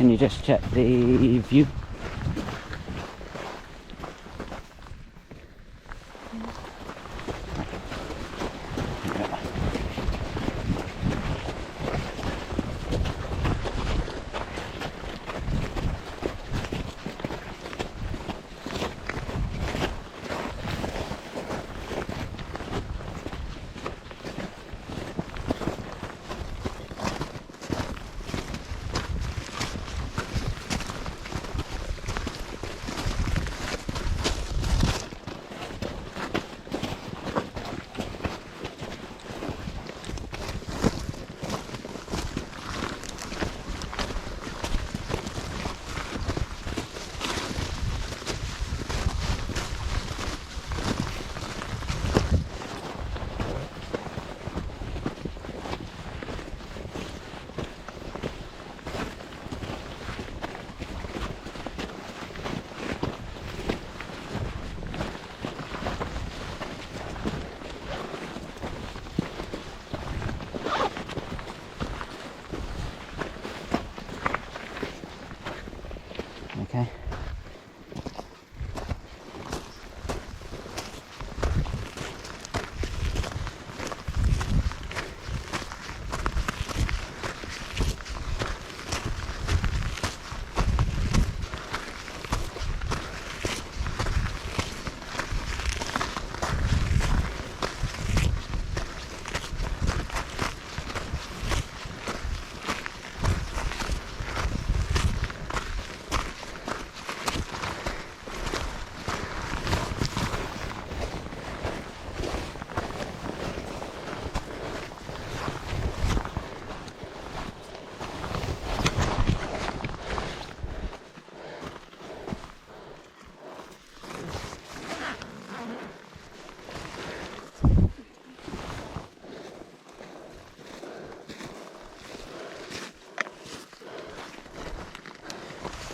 Can you just check the view? Okay.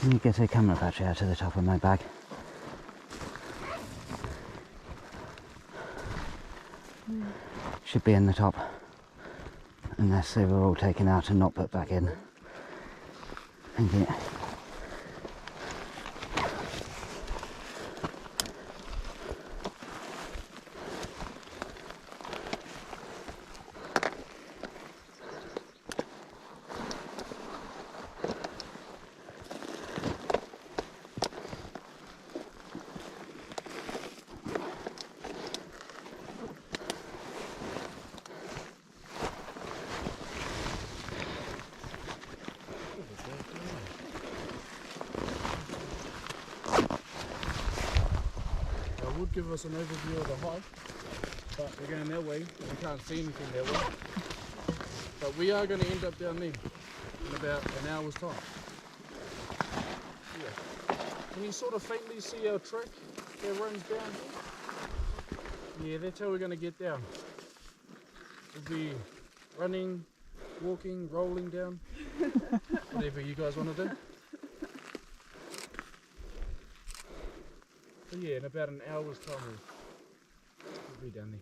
Let me get a camera battery out of the top of my bag. Should be in the top, unless they were all taken out and not put back in. Thank you. Would give us an overview of the hike, but we're going that way and we can't see anything that way. But we are going to end up down there in about an hour's time. Yeah. Can you sort of faintly see our track that runs down here? Yeah, that's how we're going to get down. We'll be running, walking, rolling down, whatever you guys want to do. So yeah, in about an hour's time we'll be down there.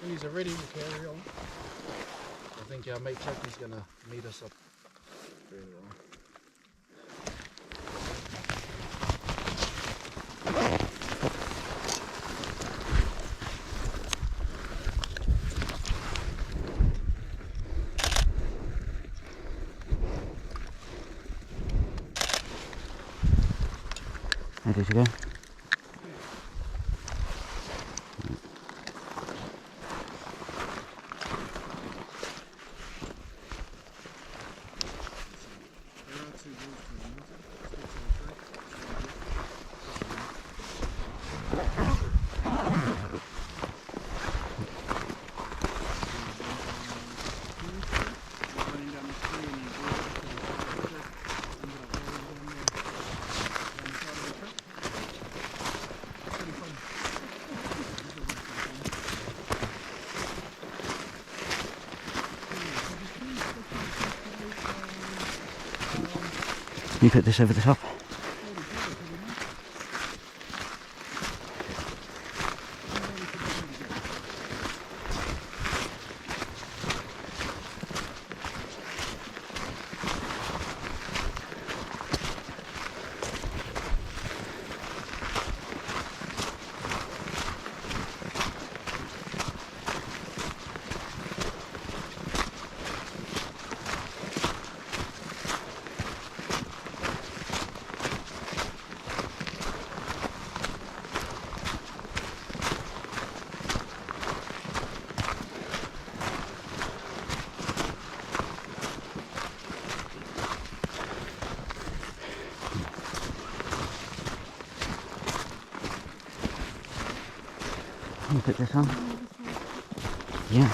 These are ready to carry on. I think our mate Chucky's going to meet us up further on. Ready to go? You put this over the top. Can you put this on? Yeah.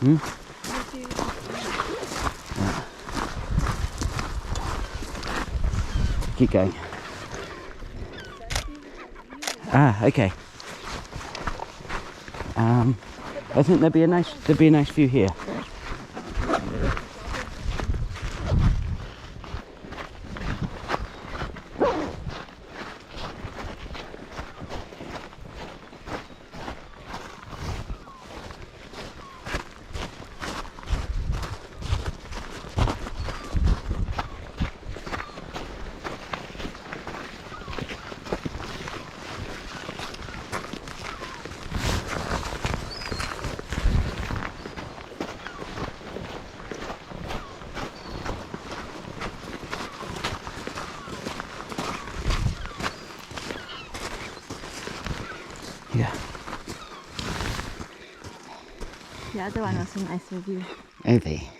Hmm? Keep going. Ah, okay. I think there'd be a nice view here. Yeah. The other one was a nicer view. Okay.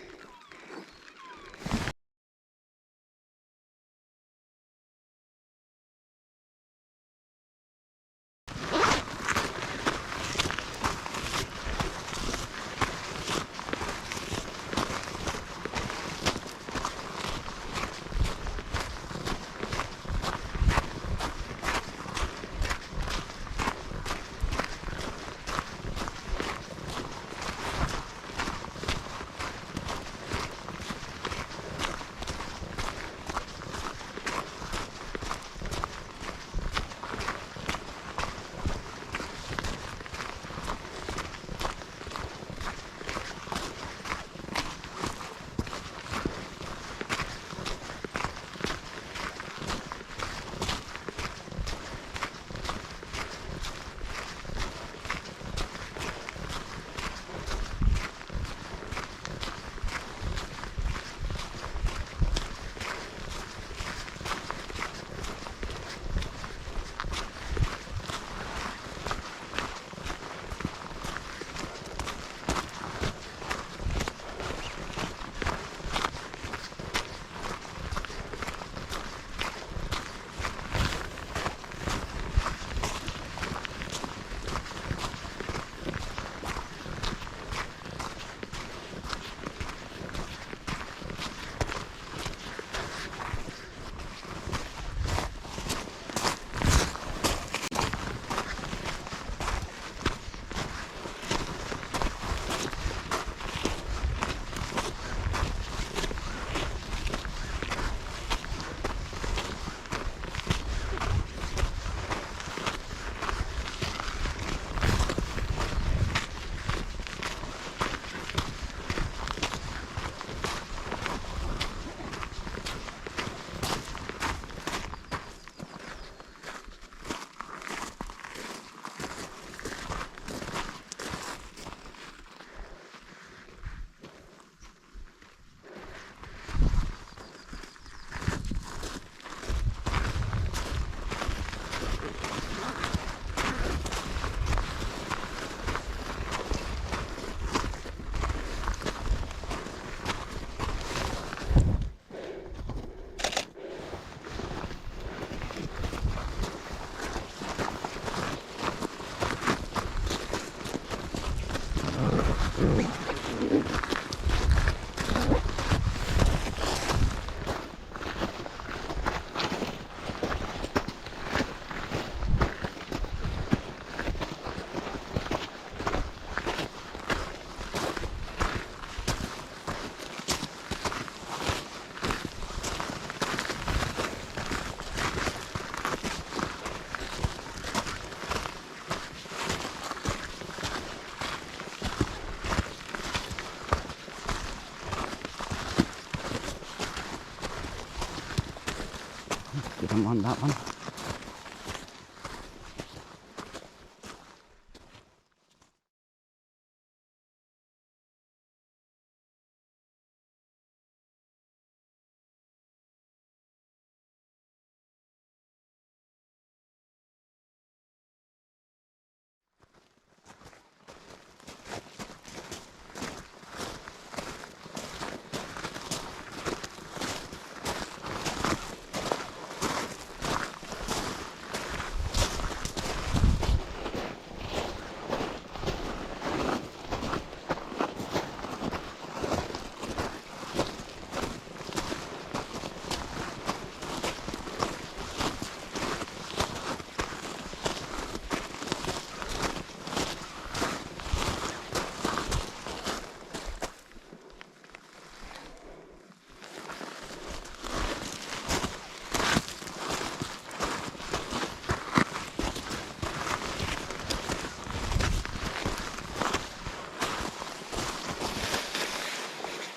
You don't want that one?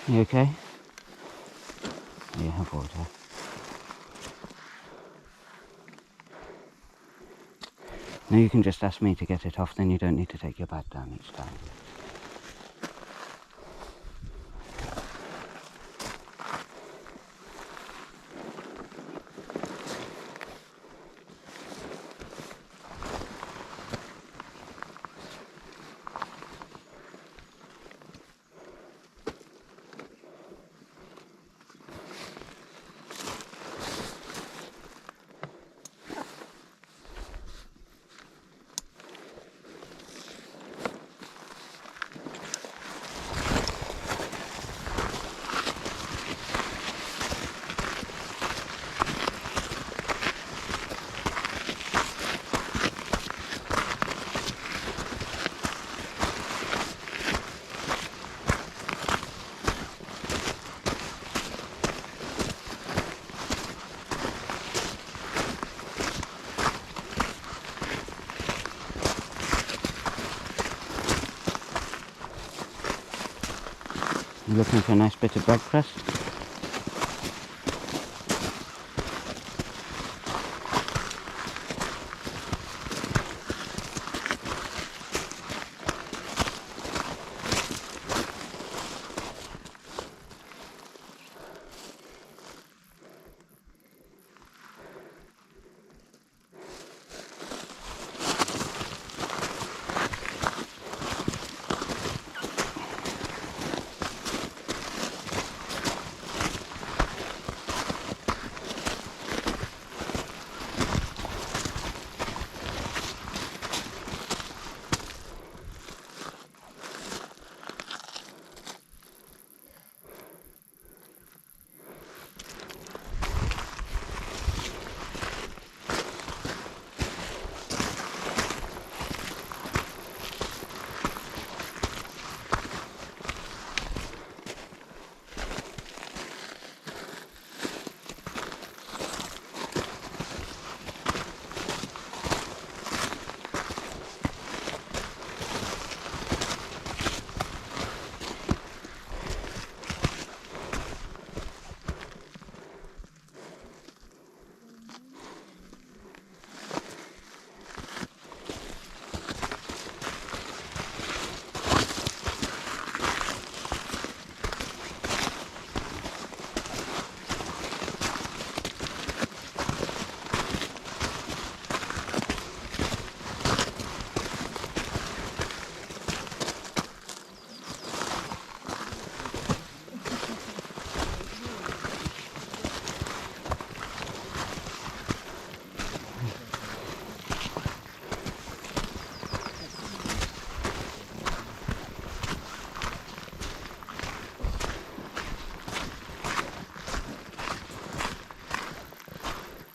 You okay? You have water. Now you can just ask me to get it off, then you don't need to take your bag down each time. You looking for a nice bit of bread crust?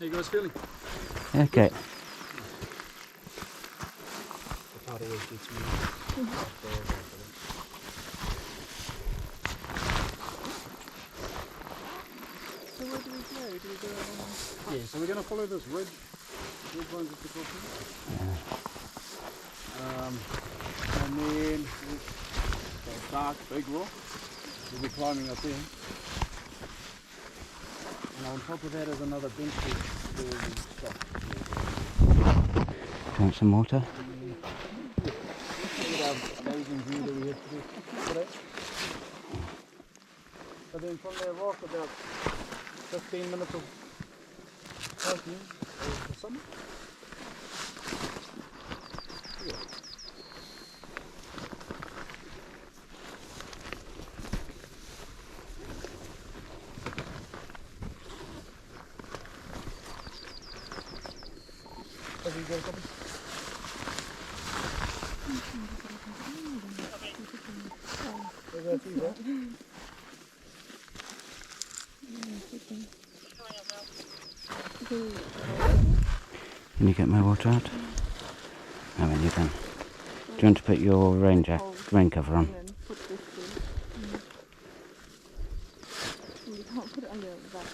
How you guys feeling? Okay. The part always gets me. So where do we go? Do we go along? Yeah, so we're going to follow this ridge runs at the top here. And then that dark big rock, we'll be climbing up there. And on top of that is another bench where we stop. Do you want some water? Look at our amazing view that we have today. But then from that rock, about 15 minutes of hiking is the summit. Yeah. Have you got a copy? Where's that tea, bro? Can you get my water out? No, when you're done. Do you want to put your rain cover on? And then put this in. You can't put it under that.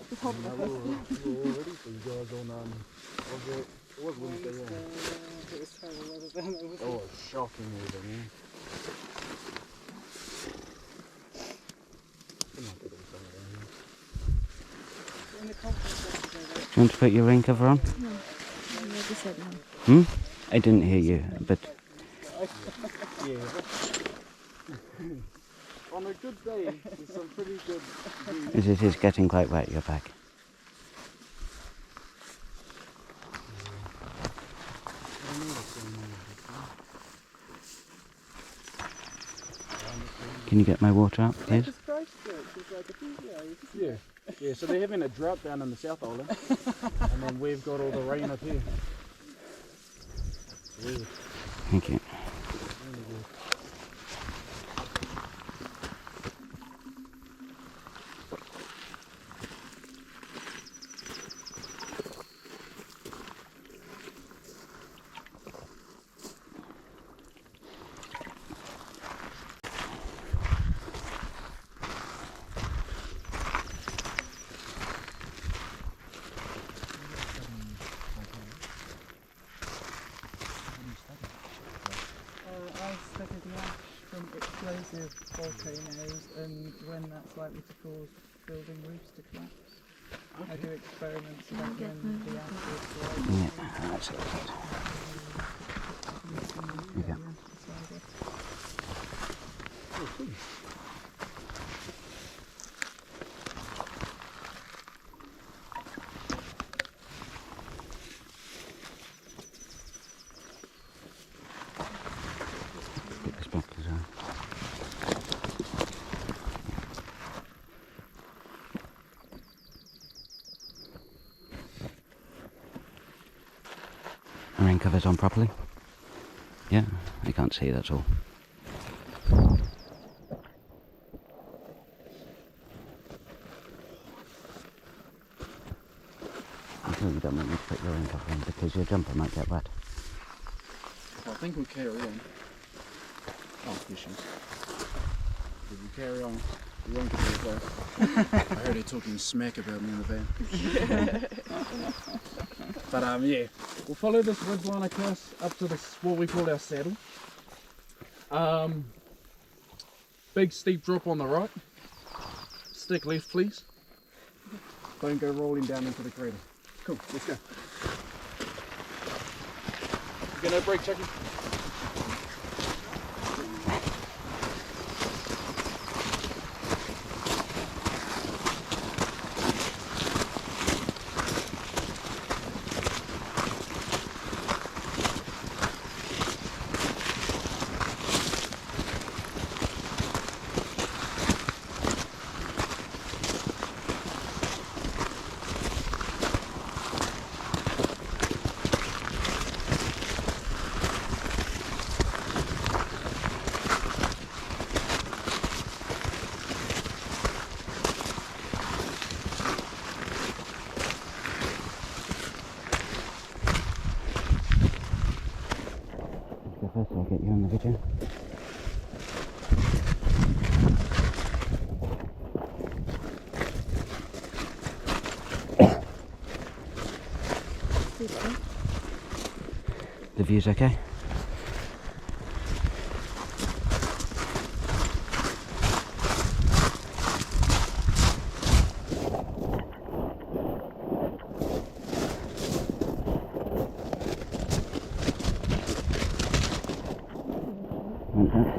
Just hold it like this. We're all ready for you guys on, it was Wednesday, yeah. Oh, it's shocking weather, man. you want to put your rain cover on? No. I already said no. I didn't hear you, but Yeah. On a good day, there's some pretty good views. as it is getting quite wet, your back. Can you get my water out, please? This Christchurch is like a PGA. Yeah. Yeah, so they're having a drought down in the South Island. And then we've got all the rain up here. Yeah. Thank you. Really good. I studied the ash from explosive volcanoes and when that's likely to cause building roofs to collapse. I do experiments about when the ash is rising. Yeah, that's it. Okay. Get the sprinklers on. The rain cover's on properly? Yeah, I can't see, that's all. I'm sure you don't want me to put your rain cover in because your jumper might get wet. I think we'll carry on. Oh, fissures. If we carry on, we won't get very far. I heard her talking smack about me in the van. But yeah, we'll follow this ridge line across up to this, what we call our saddle. Big steep drop on the right. Stick left, please. Don't go rolling down into the crater. Cool, let's go. You got no brake, Chucky? Go first, I'll get you on the video. The view's okay? Like that.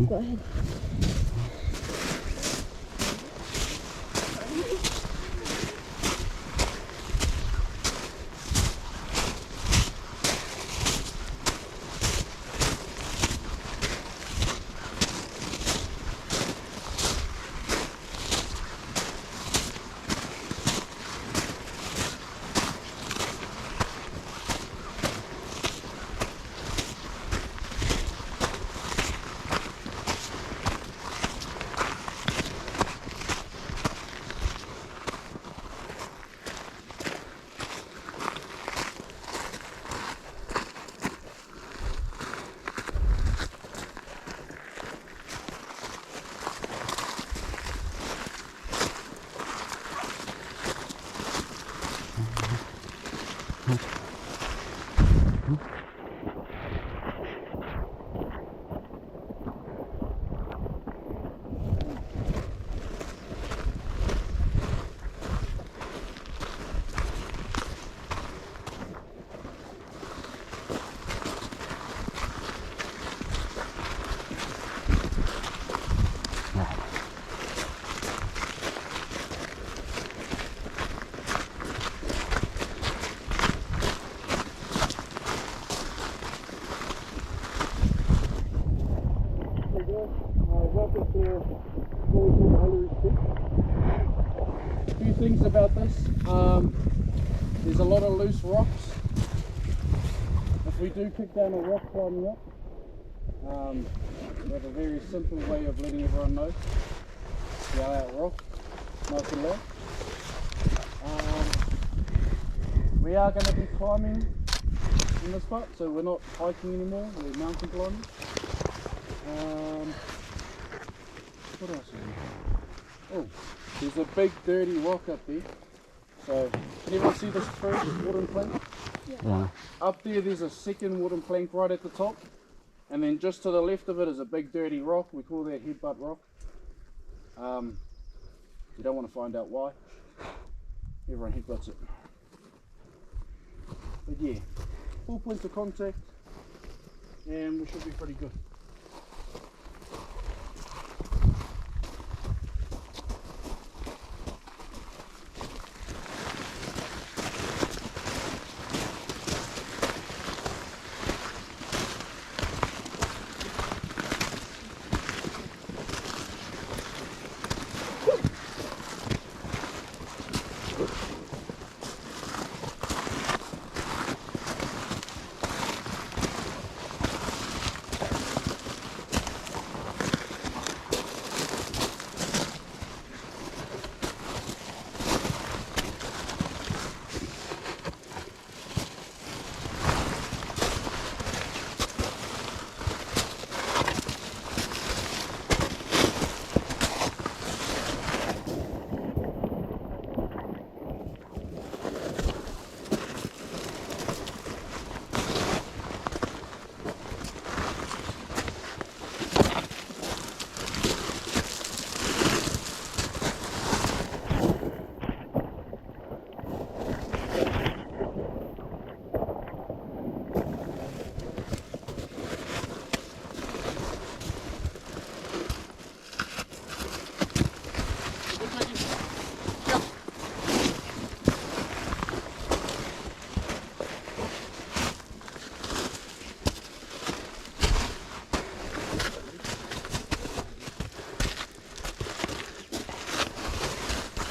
Go ahead. A few things about this. There's a lot of loose rocks. If we do kick down a rock climbing up, we have a very simple way of letting everyone know. Yell out rock, nice and low. We are going to be climbing in this part, so we're not hiking anymore, we're mountain climbing. What else is there? Oh, there's a big dirty rock up there. So, can everyone see this first wooden plank? Yeah. Up there's a second wooden plank right at the top. And then just to the left of it is a big dirty rock. We call that headbutt rock. You don't want to find out why. Everyone headbutts it. But yeah, 4 points of contact and we should be pretty good.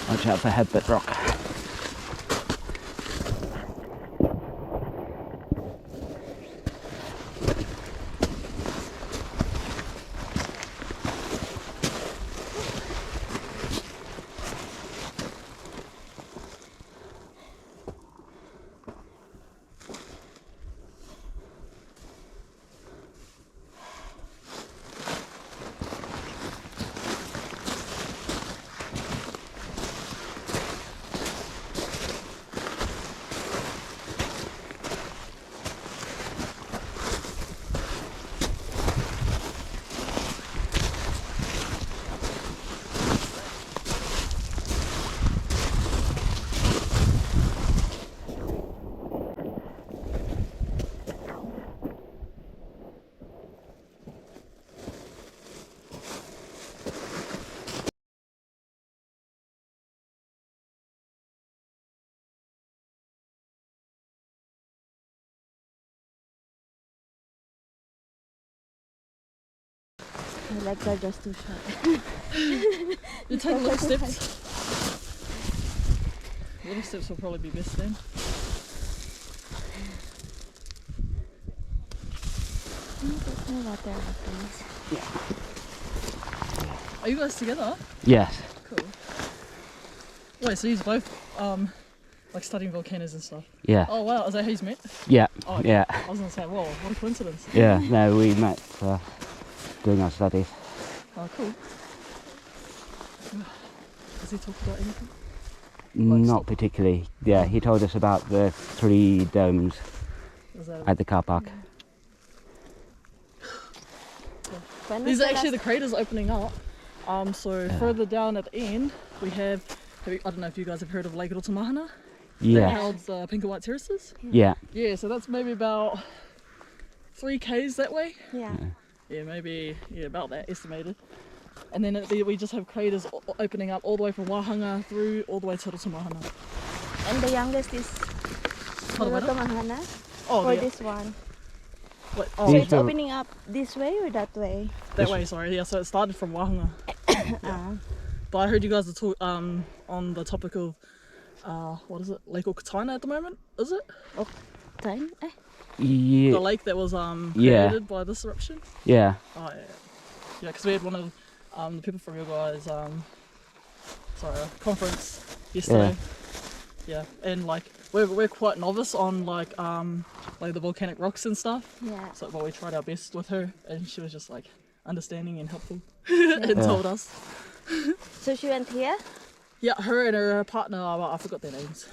Watch out for headbutt rock. My legs are just too short. You take little steps. Little steps will probably be best then. There's no water please. Are you guys together? Yes. Cool. Wait, so he's both like studying volcanoes and stuff? Yeah. Oh wow, is that how he's met? Yeah. Oh, okay. Yeah. I was gonna say, whoa, what a coincidence. Yeah. No, we met doing our studies. Oh, cool. Does he talk about anything? Not particularly. Yeah, he told us about the 3 domes at the car park. These are actually the craters opening up. So further down at the end, we have I don't know if you guys have heard of Lake Rotomahana? Yeah. That holds pink and white terraces? Yeah. Yeah, so that's maybe about 3 k's that way. Yeah. Yeah, maybe about that estimated. And then we just have craters opening up all the way from Wahanga through all the way to Rotomahana. And the youngest is Rotomahana Oh, or this one. What? So Oh, it's opening up this way or that way? that way, sorry. Yeah, so it started from Wahanga. But I heard you guys are talk on the topic of what is it, Lake Okataina at the moment? Is it Time? Yeah. the lake that was created by this eruption? Yeah. Oh yeah, yeah. Because we had one of the people from your guys conference yesterday. Yeah, and like we're quite novice on like the volcanic rocks and stuff. Yeah. So but we tried our best with her, and she was just like understanding and helpful and told us. So she went here? Yeah, her and her partner, I forgot their names.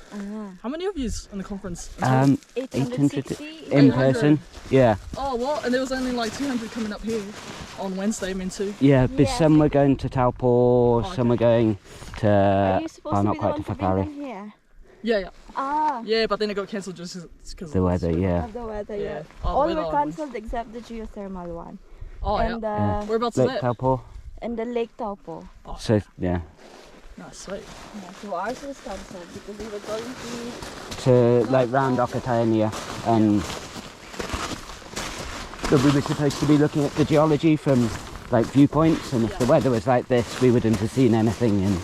How many of yous in the conference? 860 in person. Yeah. Oh, what? And there was only like 200 coming up here on Wednesday, meant to. Yeah, but Yeah. some were going to Taupo, some were going to Are you supposed to not be the quite one to to bring them Whakaari. here? Yeah, yeah. Ah. Yeah, but then it got cancelled just because The weather, yeah. Of the weather, Yeah. yeah. Oh, the All weather were one was- cancelled except the geothermal one. Oh, and yeah. the Whereabouts is Lake that? Taupo. and the Lake Taupo. So yeah. Nice, sweet. Yeah, so ours was cancelled because we were going to To like round Okataina, and but we were supposed to be looking at the geology from like viewpoints, and if the weather was like this we wouldn't have seen anything, and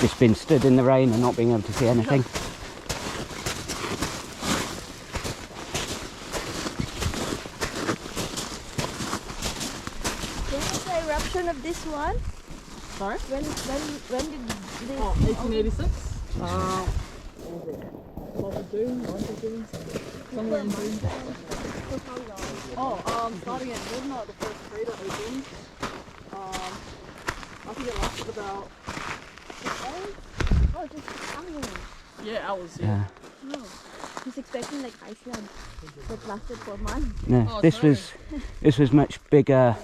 just been stood in the rain and not being able to see anything. When was the eruption of this one? Sorry? When did this? Oh, 1886? What was it? 12th of June, 9th of June, somewhere in June. Oh, starting at midnight, the first crater opened. I think it lasted about 6 hours. Oh, just hours. Yeah, hours, yeah. Yeah. No, I was expecting like Iceland that lasted for months. No, Oh, this was much bigger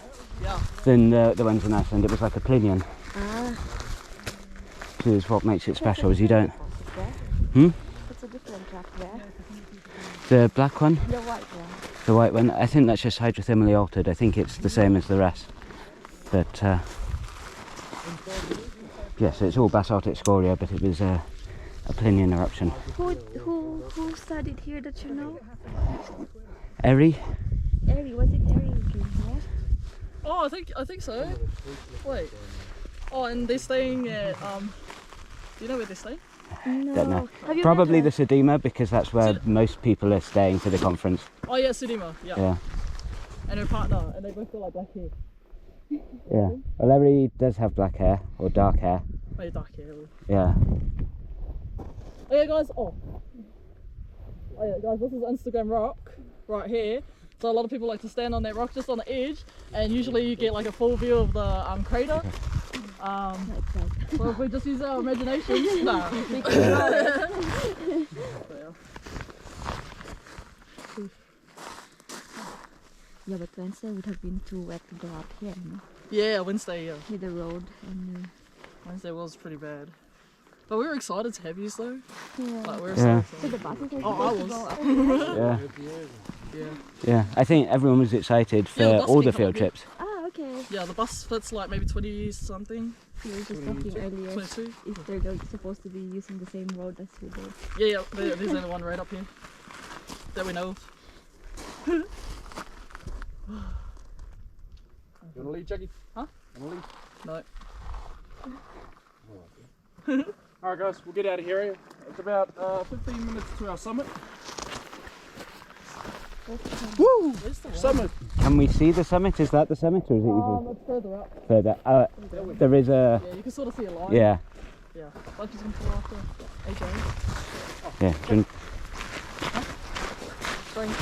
Yeah. than the ones in Iceland. It was like a plinion, Ah, which is what makes it special. Is you don't. it's a different rock there. The black one, The white one. the white one. I think that's just hydrothermally altered. I think it's the same as the rest. But yes, it's all basaltic scoria, but it was a plinion eruption. Who studied here that you know? Eri? Eri, was it Eri who came here? Oh, I think so. Wait. Oh, and they're staying at do you know where they're staying? No. Don't know. Have you Probably met the Sedima, because that's where most people are staying for the conference. Oh yeah, Sudima, yeah. Yeah. And her partner, and they both got like black hair. Yeah. Well, Eri does have black hair, or dark hair. Oh, yeah, dark hair. Yeah. Oh yeah, guys. Oh yeah, guys. This is Instagram rock right here. So a lot of people like to stand on that rock just on the edge, and usually you get like a full view of the crater. So if we just use our imagination, no. Yeah, but Wednesday would have been too wet to go up here, no? Yeah, Wednesday. Yeah, With the road and Wednesday was pretty bad. But we were excited to have you though. yeah. Like we were Yeah. so So excited. the buses are Oh, I supposed to was. go up. Yeah. Yeah. Yeah. I think everyone was excited for Yeah, the bus all can the come field up here. trips. Ah, okay. Yeah, the bus fits like maybe 20 something. We were just talking earlier 22. if they're supposed to be using the same road as we did. Yeah, there's only one right up here that we know of. You want to leave, Jackie? Huh? You want to leave? No. Alright guys, we'll get out of here. It's about 15 minutes to our summit. Woo! Where's the one? Summit! Can we see the summit? Is that the summit, or is it even It's further up. further? There is a. Yeah, you can sort of see a line. Yeah. Yeah. Like he's going to fall after AJ. Yeah. Drink. Spring.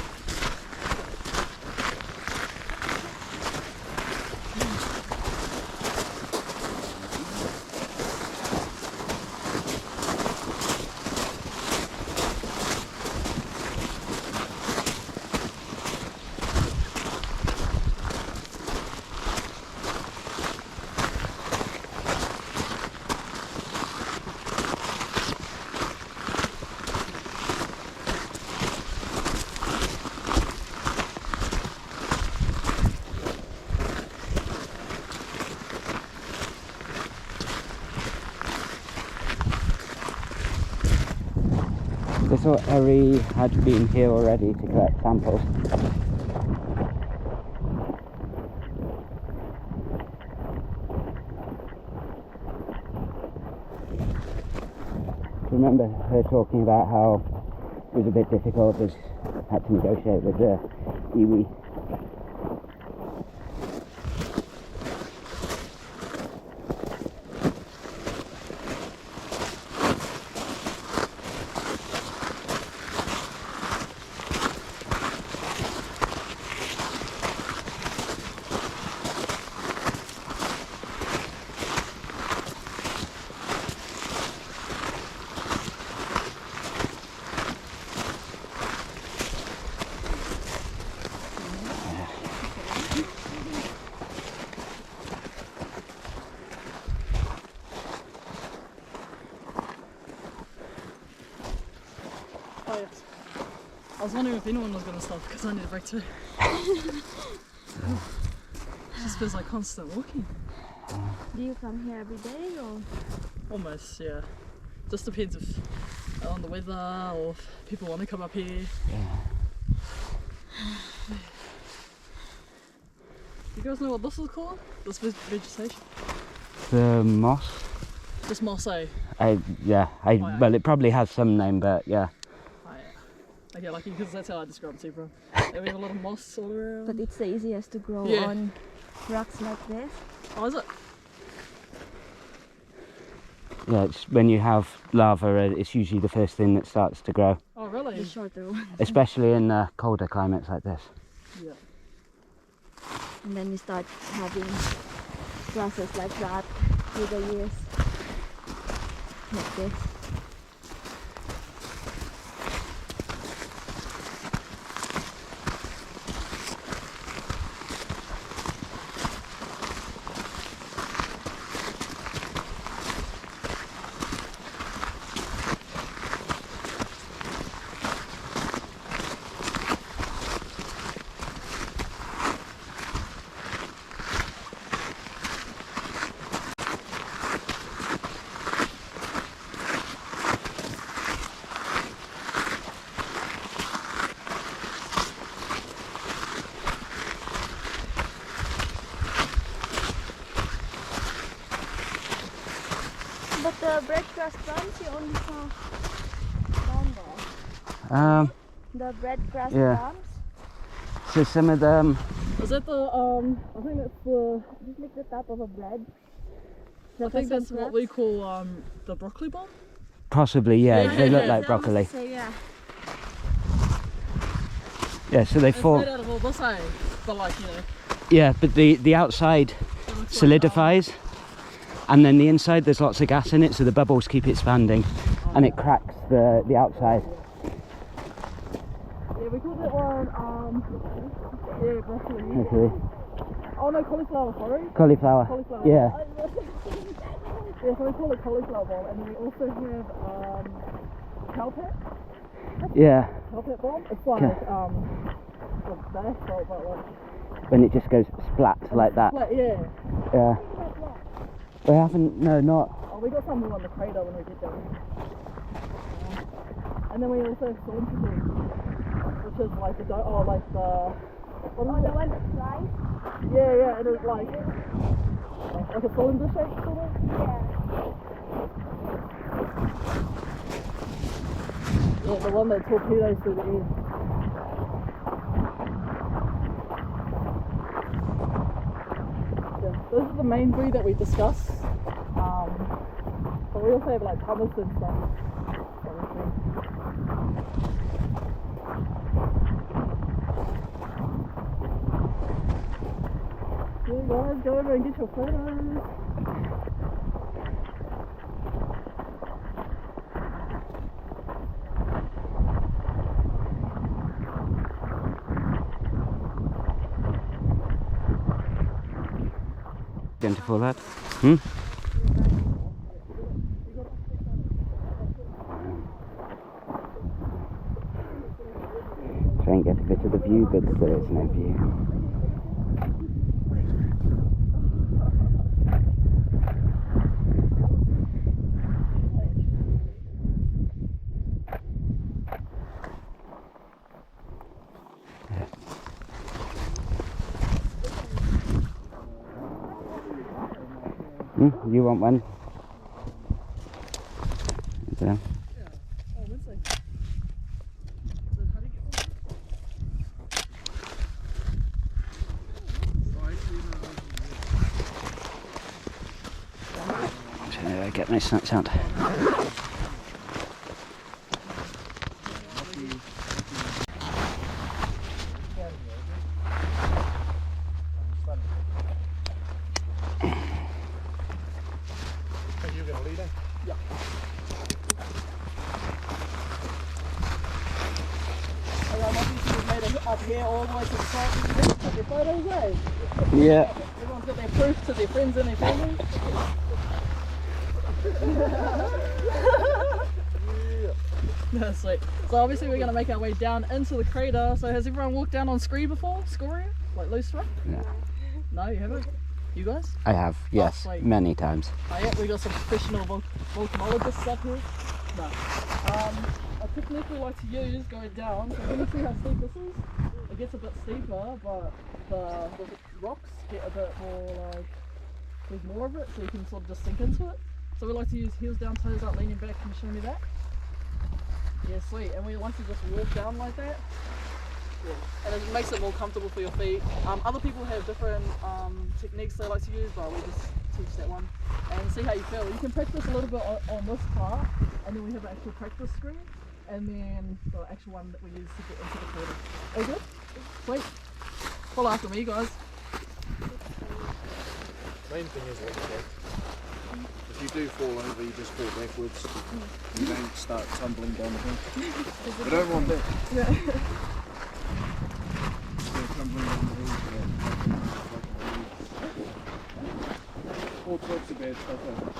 They thought Eri had been here already to collect samples. remember her talking about how it was a bit difficult, because had to negotiate with the iwi. Oh, yes. I was wondering if anyone was going to stop because I need a break too. It just feels like constant walking. Do you come here every day or? Almost, yeah. Just depends if on the weather or if people want to come up here. You guys know what this is called? This vegetation? The moss? This moss, eh? Well, it probably has some name, but yeah. Oh, yeah. Okay, lucky because that's how I describe it, bro. And we have a lot of moss all around. But it's the easiest to grow Yeah. on rocks like this. Oh, is it? Yeah, it's when you have lava, it's usually the first thing that starts to grow, Oh, really? The shorter one. especially in colder climates like this. Yeah. And then you start having grasses like that through the years. Like this. But the breadgrass bumps you only saw down there. The breadgrass Yeah. bumps. So some of them, Is that the, I think that's the, Just like the top of a bread. I think that's what we call, the broccoli bomb? possibly, Yeah, they look yeah, like broccoli. Say, yeah. Yeah, so they It's fall. made out of all this, eh? But like, you know. Yeah, but the outside it looks like, solidifies, and then the inside there's lots of gas in it, so the bubbles keep expanding, and it cracks the outside. yeah, we call that one, yeah, broccoli. Okay. Oh no, cauliflower, sorry. Cauliflower. Cauliflower. Yeah. Yeah, so we call it cauliflower bomb, and then we also have, cowpea. Yeah. Cowpea bomb. It's like, a bash roll, but like, When it just goes splat like that. like, yeah. Yeah. We haven't. No, not. Oh, we got some more on the crater when we get there. And then we also have saunterby, which is like the what is The it? one that flies? Yeah, it is like a cylinder shape sort of. Yeah. Yeah, the one that torpedoes through the air. Yeah, those are the main three that we discuss. But we also have like pumice and stuff. Yeah, guys, go over and get your photos. Going to fall out. Try and get a bit of the view, but there is no view. You want one? Yeah. get my snacks out. You're going to lead in? Yeah. Obviously we've made it up here all the way to the top. Took your photos, eh? Yeah. Everyone's got their proof to their friends and their family. Yeah, sweet. So obviously we're going to make our way down into the crater. So has everyone walked down on scree before? Scoria? Like loose rock? No. No, you haven't? You guys? I have, yes, sweet. many times. Oh yeah, we got some professional volcanologists up here. No. A technique we like to use going down, so when you see how steep this is, it gets a bit steeper, but the rocks get a bit more like, there's more of it, so you can sort of just sink into it. So we like to use heels down, toes up, leaning back. Can you show me that? Yeah, sweet. And we like to just walk down like that. Yeah. And it makes it more comfortable for your feet. Other people have different techniques they like to use, but we just teach that one. And see how you feel. You can practice a little bit on this part, and then we have an actual practice screen, and then the actual one that we use to get into the crater. All good? Sweet. Follow after me, guys. Main thing is what you get. If you do fall over, you just fall backwards. You don't start tumbling down the hill. We don't want that. Yeah. Tumbling down the hill. All sorts of bad stuff happens.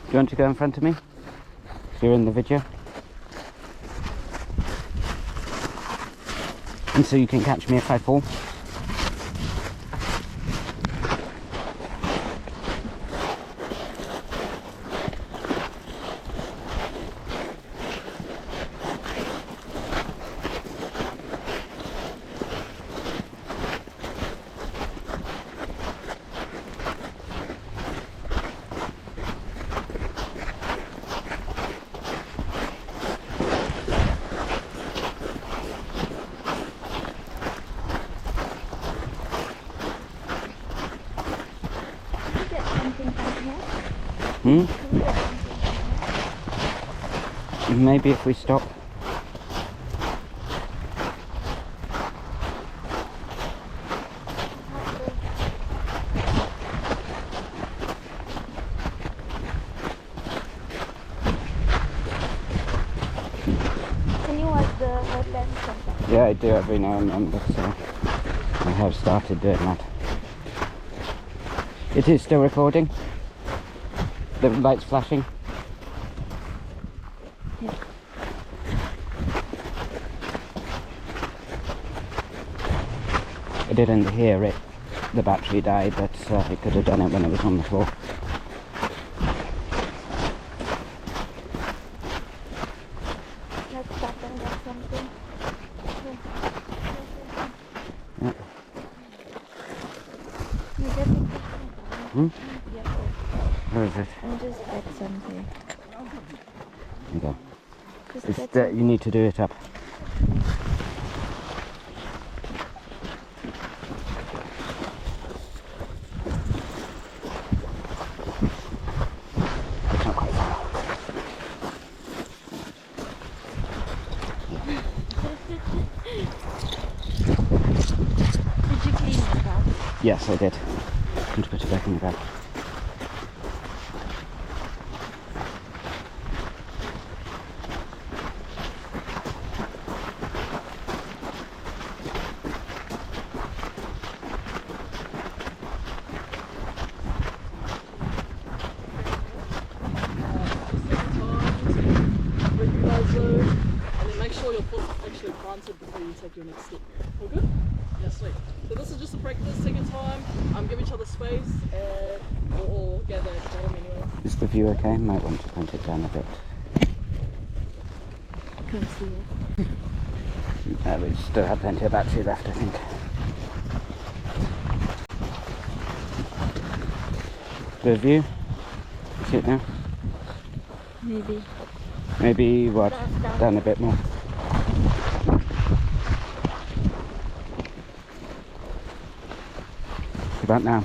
Do you want to go in front of me? So you're in the video. And so you can catch me if I fall. Hmm? Maybe if we stop. Can you watch the wetlands sometimes? Yeah, I do every now and then, but I have started doing that. It is still recording. The light's flashing. Yeah. I didn't hear it. The battery died, but it could have done it when it was on the floor. Let's stop and get something. Yeah. You get it? Hmm? Yes, Where is it? and just get something. There you go. Just It's get that you need to do it up. It's not quite far. Did you clean it up? Yes, I did. I'm going to put it back in the bag. answered before you take your next step. All good? Yeah, sweet. So this is just a practice, take your time, give each other space, and we'll all gather at the bottom anyway. Is the view okay? Might want to point it down a bit. Can't see it. We still have plenty of battery left, I think. The view? See it now? Maybe. Maybe what? Down a bit more. About now.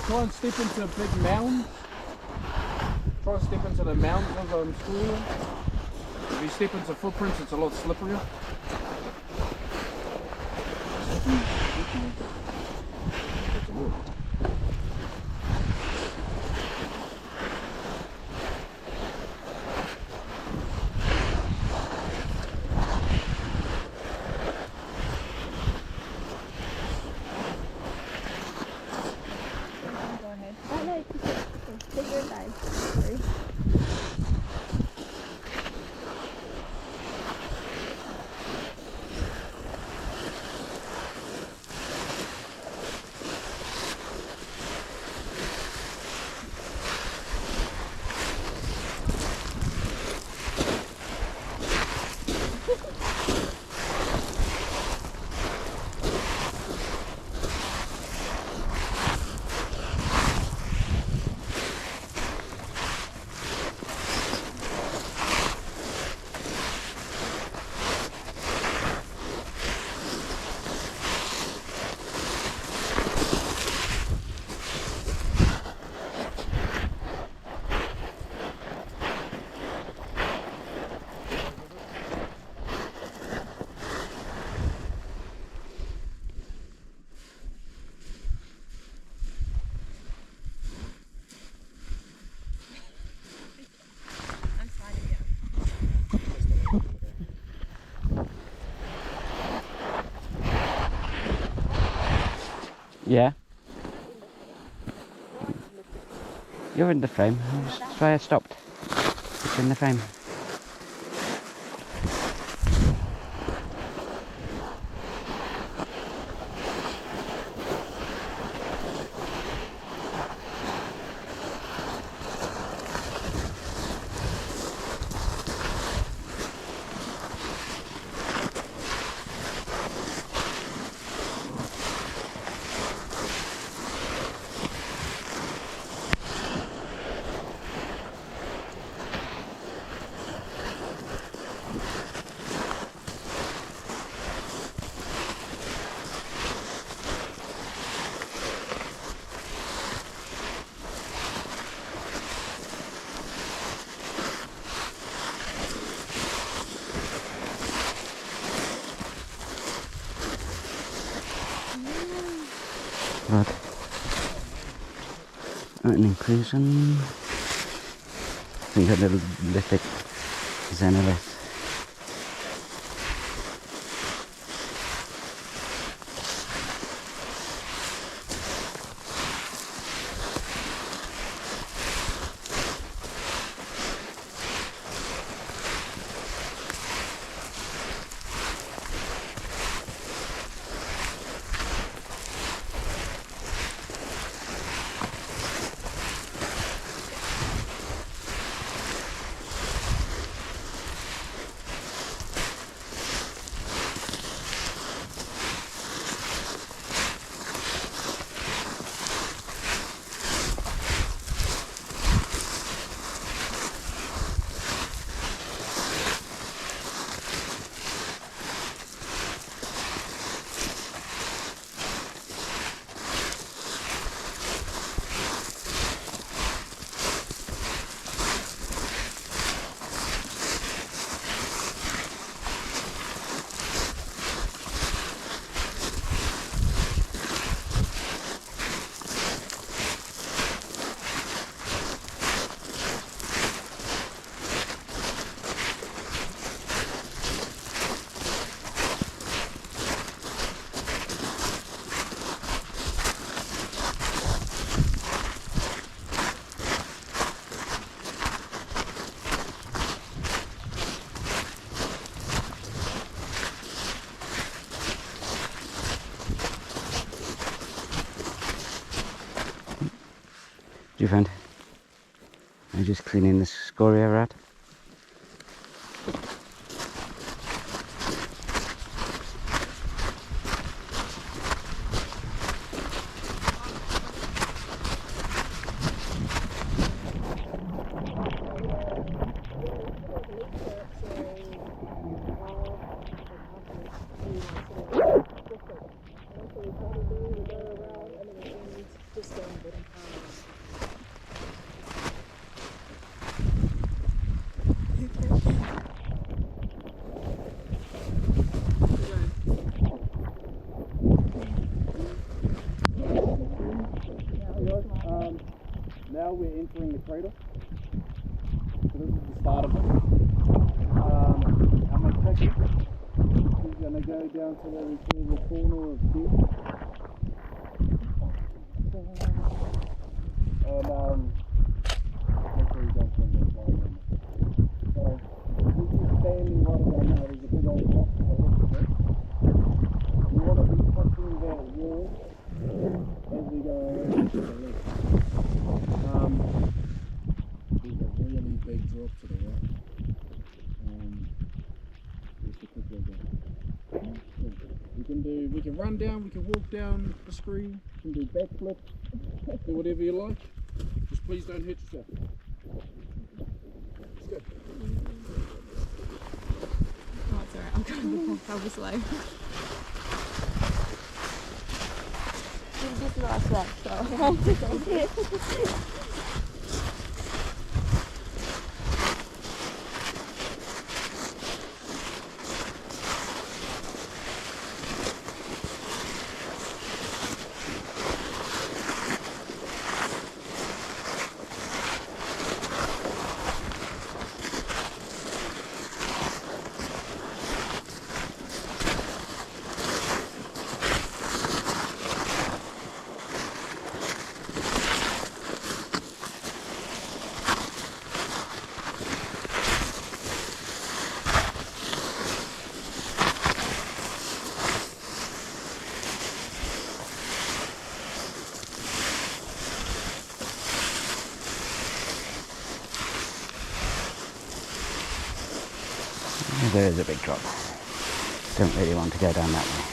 Try and step into a big mound. Try and step into the mounds of school. If you step into footprints, it's a lot slipperier. I like to take your time. Sorry. Yeah. You're in the frame. That's why I stopped. It's in the frame. Right. An inclusion. I think a little lithic xenolith. you found? I'm just cleaning the scoria rod. Now we're entering the crater. So this is the start of it. Our mechanic is going to go down to where we call the corner of here. And make sure you don't turn that volume on. So this is standing right around now. There's a big old rock to the left of it. We want to be touching that wall as we go around to the left. There's a really big drop to the right. Just a quick look down. We can run down, we can walk down the screen, we can do backflips, do whatever you like. Just please don't hurt yourself. Let's go. Oh, it's alright. I'm going to be slow. You just lost that, so. There is a big drop. Don't really want to go down that way.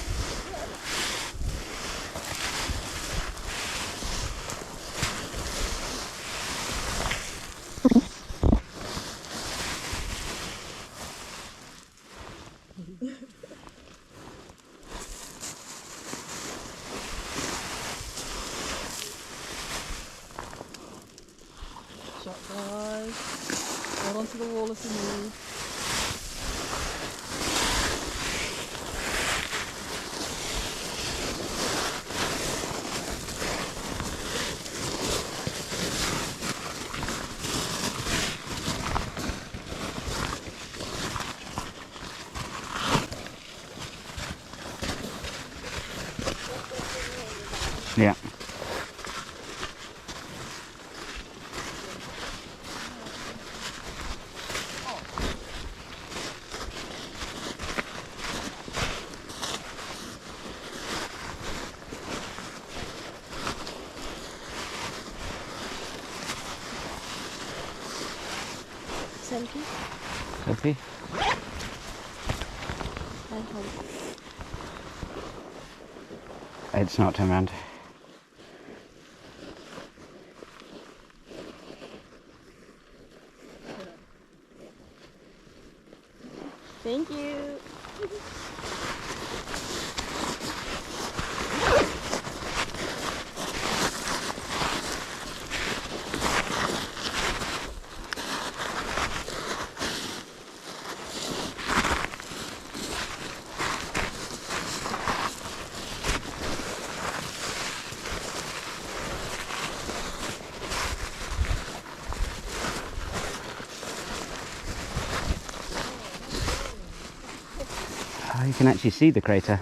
Shot guys. Hold onto the wall if you need. Yeah. Selfie? Sophie? I hope. It's not turned around. Thank you. Oh, you can actually see the crater.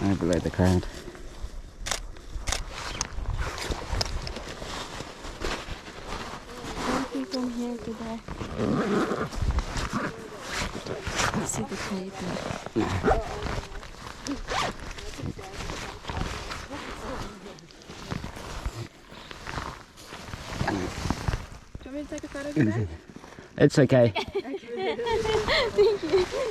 Right below the cloud. Selfie from here to there. See the crater. me to take a photo of that? It's okay. Thank you.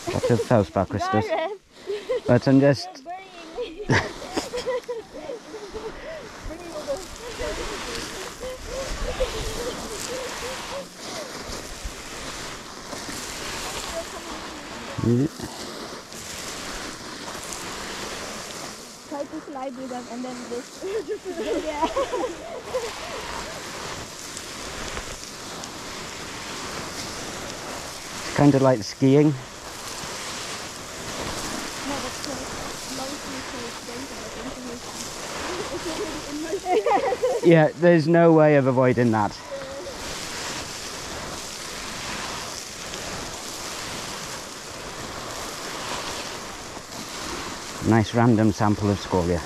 What is those about crystals? Gareth, But I'm just... you're burying me. Try to slide with them and then just yeah. Kind of like skiing. No, that's so mostly so dangerous. It's already in my Yeah, there's no way of avoiding that. Nice random sample of scoria. At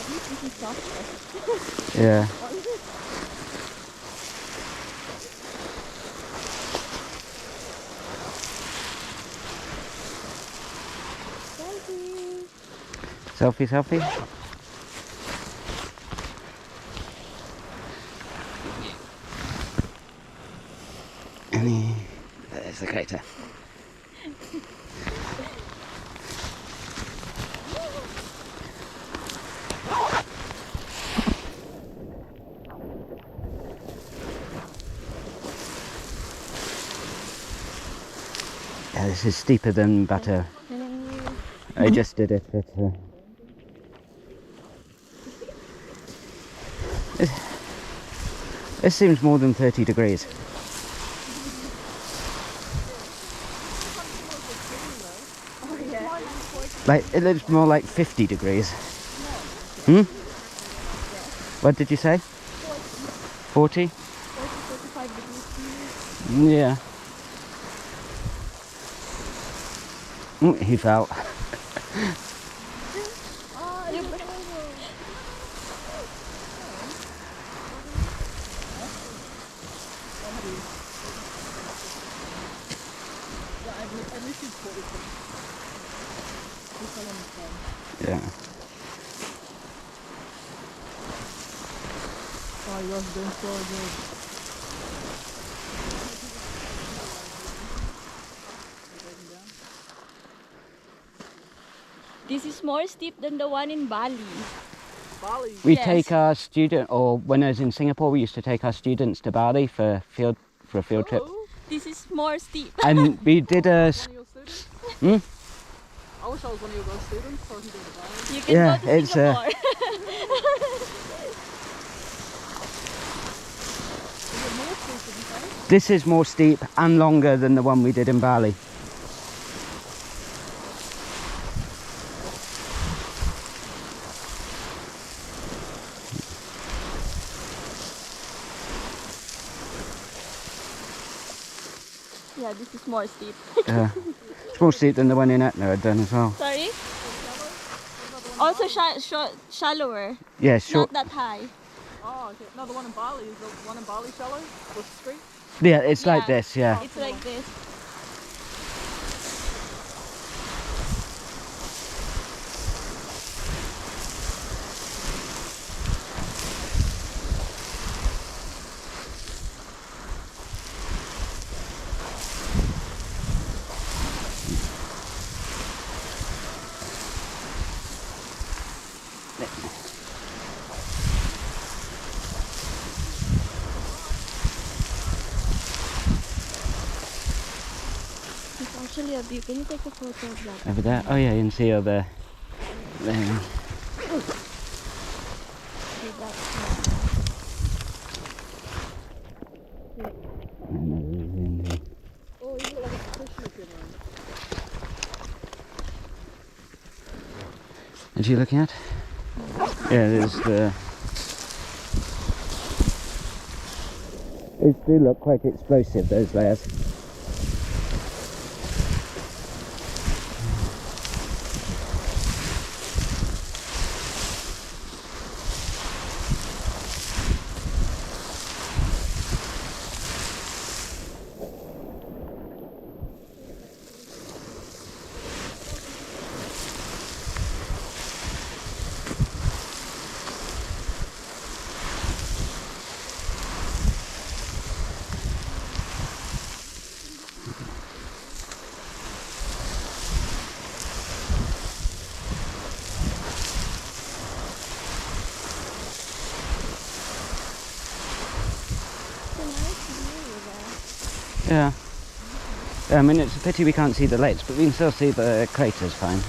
least this is soft. Yeah. Selfie, selfie. There's the crater. Yeah, this is steeper than Bato. I just did it, but this seems more than 30 degrees. Like, it looks more like 50 degrees. Hmm? What did you say? 40? 45 degrees. Yeah. He fell. Yeah. Oh, you guys are doing so good. This is more steep than the one in Bali. Bali. We Yes. take our student, or when I was in Singapore, we used to take our students to Bali for a field trip. Oh, This is more steep. And we did a... one of your students? Hmm? I wish I was one of your guys' students so I can go to Bali. You can Yeah, go to it's, Singapore. Is it more steep than you say? This is more steep and longer than the one we did in Bali. Yeah, this is more steep. It's more steep than the one in Aetearoa had done as well. Sorry? Also shallower. Yeah, short. Not that high. Oh, okay. No, the one in Bali. Is the one in Bali shallow? With the street? Yeah, it's like Yeah. this, yeah. It's like this. actually a view. Can you take a photo of that? Over there? Oh yeah, you can see over there. See, that's And there's in there. Oh, is it like a push looking one? What are you looking at? Yeah, there's the... These do look quite explosive, those layers. Yeah. I mean, it's a pity we can't see the lakes, but we can still see the craters fine.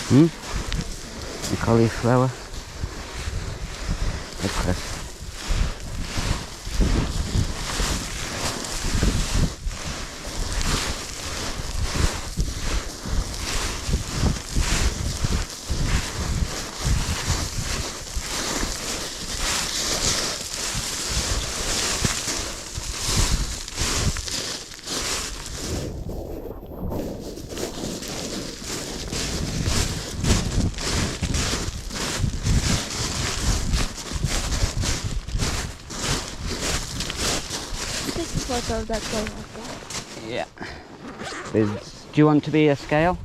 The cauliflower. Lettuce. Photo of that going up there. Yeah. Do you want to be a scale?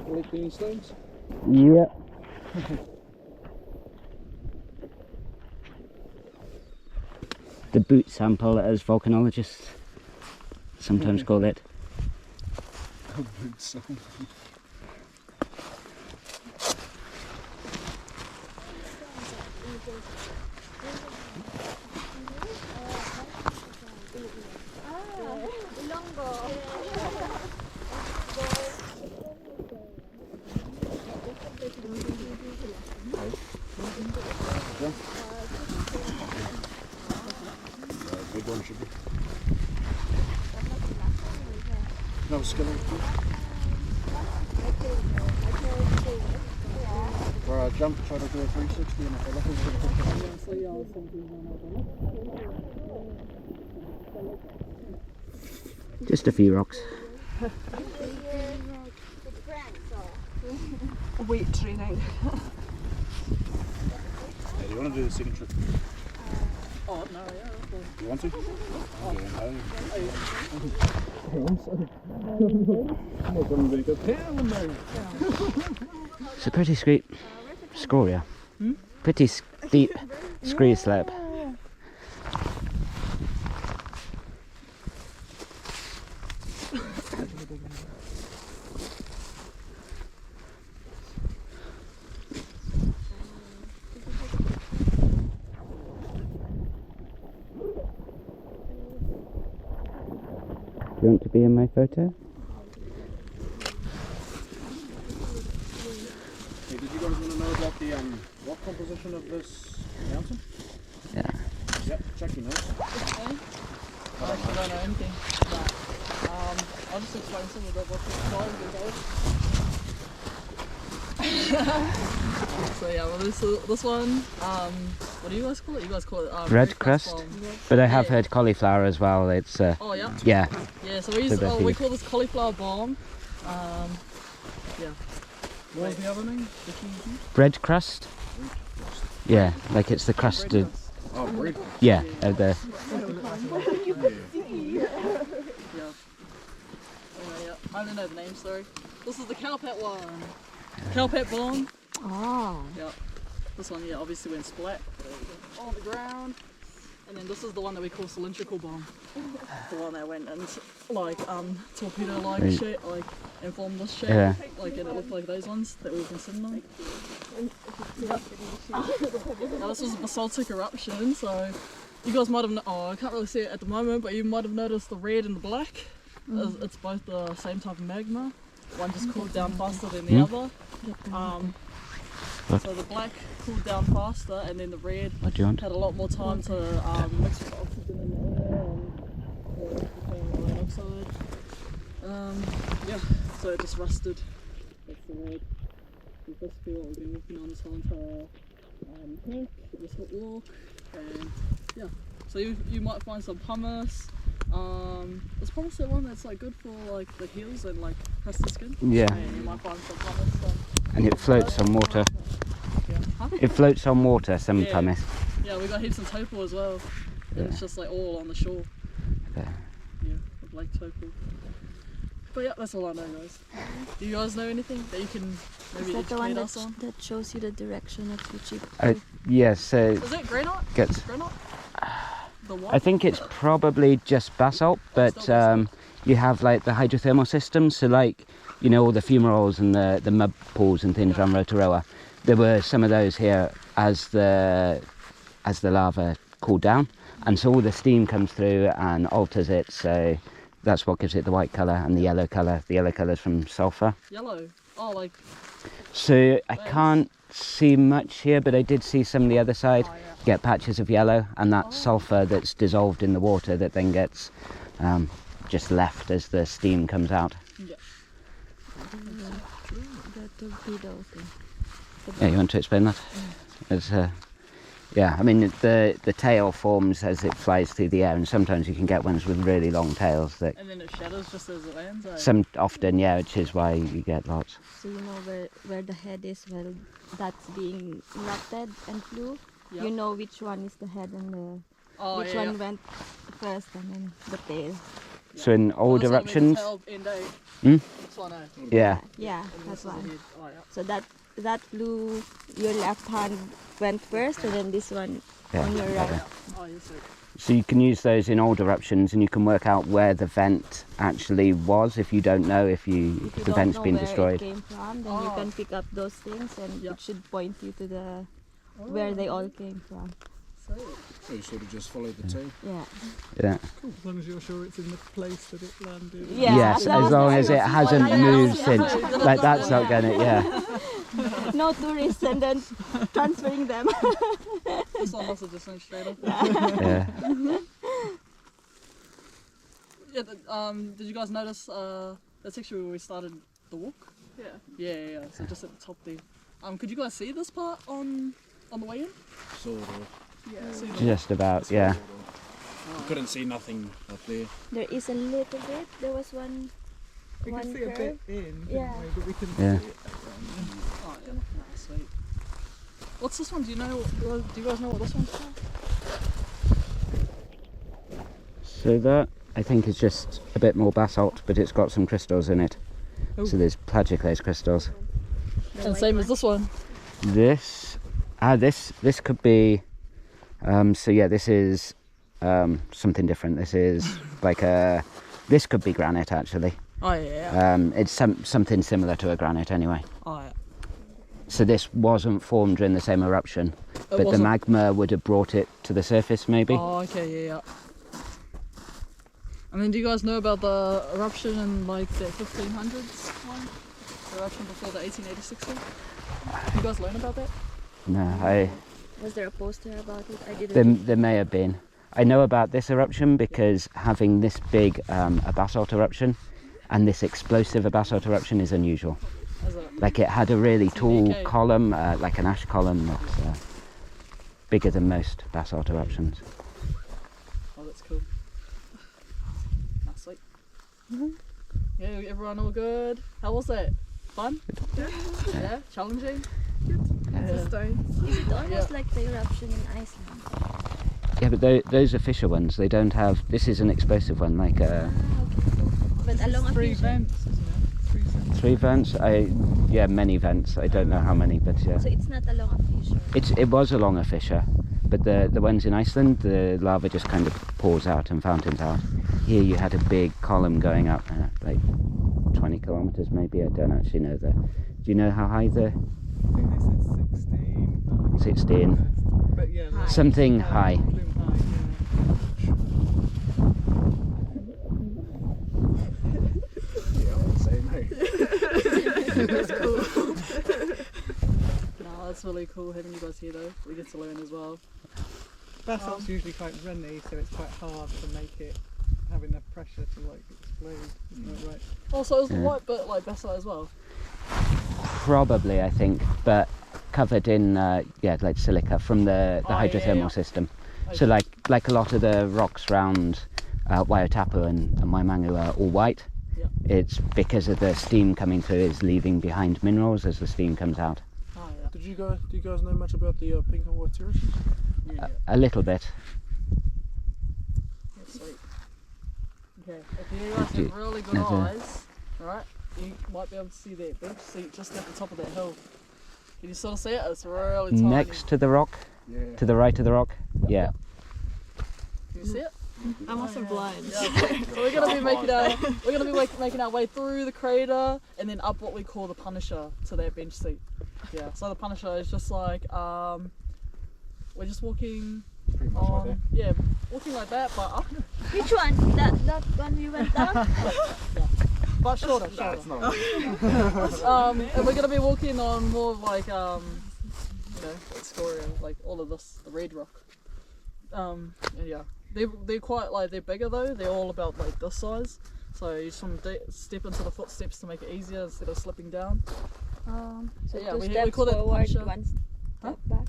Collect any stones? Yeah. the boot sample, as volcanologists sometimes call it. A boot sample. Big one should be. No skeleton. Where I jump, try to do a 360 and if Just a few rocks. Weight training. Hey, do you want to do the second trip? Oh, no, yeah. You want to? It's a pretty steep scoria. Pretty steep scree slope. Do you want to be in my photo? Hey, did you guys want to know about the rock composition of this mountain? Yeah. Yep, check your notes. I actually don't know anything about I'll just explain some of the what So yeah, well this one, what do you guys call it? You guys call it Red crust. bomb. But I have Yeah. heard cauliflower as well. It's Oh yeah? yeah. Yeah, so we use So we call this cauliflower bomb. Yeah. What was the other name? Bread crust. Yeah, like it's the crusted. Oh, bread. Yeah, of the. Yeah. I don't know the name, sorry. This is the cowpat one. Cowpat bomb. Oh. Yeah. This one, yeah, obviously went splat on the ground. And then this is the one that we call cylindrical bomb. The one that went and like torpedo-like Right. shape, like informed-less shape. Yeah. Like and it looked like those ones that we've been sitting on. Now this was a basaltic eruption, so you guys might have. Oh, I can't really see it at the moment, but you might have noticed the red and the black. It's both the same type of magma. One just cooled down faster than the other. So the black cooled down faster, and then the red What do you want? had a lot more time to mix with the oxygen in the air and became dioxide. Yeah, so it just rusted. That's the red. That's basically what we've been working on this whole entire hike, this whole walk, and yeah. So you might find some pumice. There's pumice that one that's like good for like the heels and like crusty skin. Yeah. And you might find some pumice. And it floats on water. Yeah. Huh? It floats on water, some Yeah. pumice. Yeah, we got heaps of topal as well. And it's just like all on the shore. Yeah. Yeah, of Lake Topal. But yeah, that's all I know, guys. Do you guys know anything that you can maybe Is that the one educate us on? that shows you the direction of the chip? Yeah, so Is it granite? gets. Granite? The what? I think it's probably just basalt, but Still basalt. you have like the hydrothermal systems, so like, you know, all the fumaroles and the mud pools and things around Aetearoa. There were some of those here as the lava cooled down, and so all the steam comes through and alters it, so that's what gives it the white colour and the yellow colour. The yellow colour is from sulphur. Yellow. Oh, like. So I can't see much here, but I did see some on the other side get patches of yellow, and that's sulphur that's dissolved in the water that then gets just left as the steam comes out. Yeah. The torpedo thing. Yeah, you want to explain that? It's, yeah, I mean the tail forms as it flies through the air, and sometimes you can get ones with really long tails that. And then it shadows just as it lands. Some often, yeah, which is why you get lots. So you know where the head is, well, that's being erupted and flew. Yep. You know which one is the head and Oh, which yeah, one went first, and then the tail. So in old This one will be the eruptions, tail end, eh? Hmm? This one, eh? yeah, Yeah, And then that's this is the one. head. Oh, yeah. So that blue, your left hand went first, and then this one yeah. on your right. Okay. Oh, yes, sir. So you can use those in old eruptions, and you can work out where the vent actually was if you don't know if If you the don't vent's know been where destroyed. it came from, then you Oh. can pick up those things, and Yeah. it should point you to the where they all came from. Sweet. So you sort of just follow the tail. Yeah. Yeah. As long as you're sure it's in the place that it landed. Yeah, Yes, that as was long the as it other hasn't one. moved Yeah. since. Like that's not gonna. Yeah. No tourists, and then transferring them. This one must have just went straight up. Yeah. Yeah, did you guys notice that's actually where we started the walk? Yeah. Yeah. So just at the top there. Could you guys see this part on the way in? Sort of. Yeah. See the Just about. Yeah. You couldn't see nothing up there. There is a little bit. There was one. We could One see a bit curve. in, couldn't Yeah. we? But we couldn't Yeah. see it. Oh yeah, sweet. What's this one? Do you guys know what this one's called? So that I think is just a bit more basalt, but it's got some crystals in it. Oh. So there's plagioclase crystals. The And white same one. as this one. This could be. So yeah, this is something different. This is like a. This could be granite actually. Oh yeah. It's something similar to a granite anyway. Oh yeah. So this wasn't formed during the same eruption, but the wasn't? magma would have brought it to the surface maybe. Oh okay, yeah. And then do you guys know about the eruption in like the 1500s one? The eruption before the 1886 one? You guys learn about that? No, Was there a poster about it? I didn't. there may have been. I know about this eruption because having this big a basalt eruption and this explosive a basalt eruption is unusual. As a, Like it had a really It's tall unique, eh? column, like an ash column that's bigger than most basalt eruptions. oh, that's cool. That's sweet. Yeah, everyone all good? How was that? Fun? Yeah? Challenging? Lots of stones. Is it almost Yeah. like the eruption in Iceland? Yeah, but those are fissure ones. They don't have. This is an explosive one, like Okay. But along a Three fissure. vents, isn't it? 3 centimetres. 3 vents. Many vents. I don't know how many, but yeah. So it's not along a fissure. It was along a fissure, but the ones in Iceland, the lava just kind of pours out and fountains out. Here you had a big column going up, like 20 kilometers maybe. I don't actually know the. Do you know how high the? I think they said 16. 16. But yeah, like Something high. Bloom high, Yeah, I'm the same, hey. That's cool. No, that's really cool having you guys here though. We get to learn as well. yeah. Basalt's usually quite runny, so it's quite hard to make it have enough pressure to like explode. Isn't that right? Also, is the Yeah. white bit like basalt as well? Probably, I think, but covered in like silica from the Oh, yeah, hydrothermal yeah. system. So like a lot of the rocks around Waiotapu and Waimangu are all white. Yeah. It's because of the steam coming through is leaving behind minerals as the steam comes out. Oh yeah. Do you guys know much about the pink and white terraces? Yeah. A little bit. That's sweet. Okay, if you guys Do- have really good there's a- eyes, alright, you might be able to see that bench seat just at the top of that hill. Can you sort of see it? It's really tiny. Next to the rock, Yeah. to the right of the rock. Yeah. Can you see it? I'm also blind. Yeah. So we're gonna be making our way through the crater and then up what we call the Punisher to that bench seat. Yeah. So the Punisher is just like we're just walking Pretty much like that. yeah, walking like that but up, Which one? That one we went down? but shorter. Nah, it's not. And we're gonna be walking on more of like scoria, like all of this, the red rock. And yeah, they're quite like they're bigger though. They're all about like this size. So you just want to step into the footsteps to make it easier instead of slipping down. So Yeah, two we steps call it the forward, Punisher. one step back.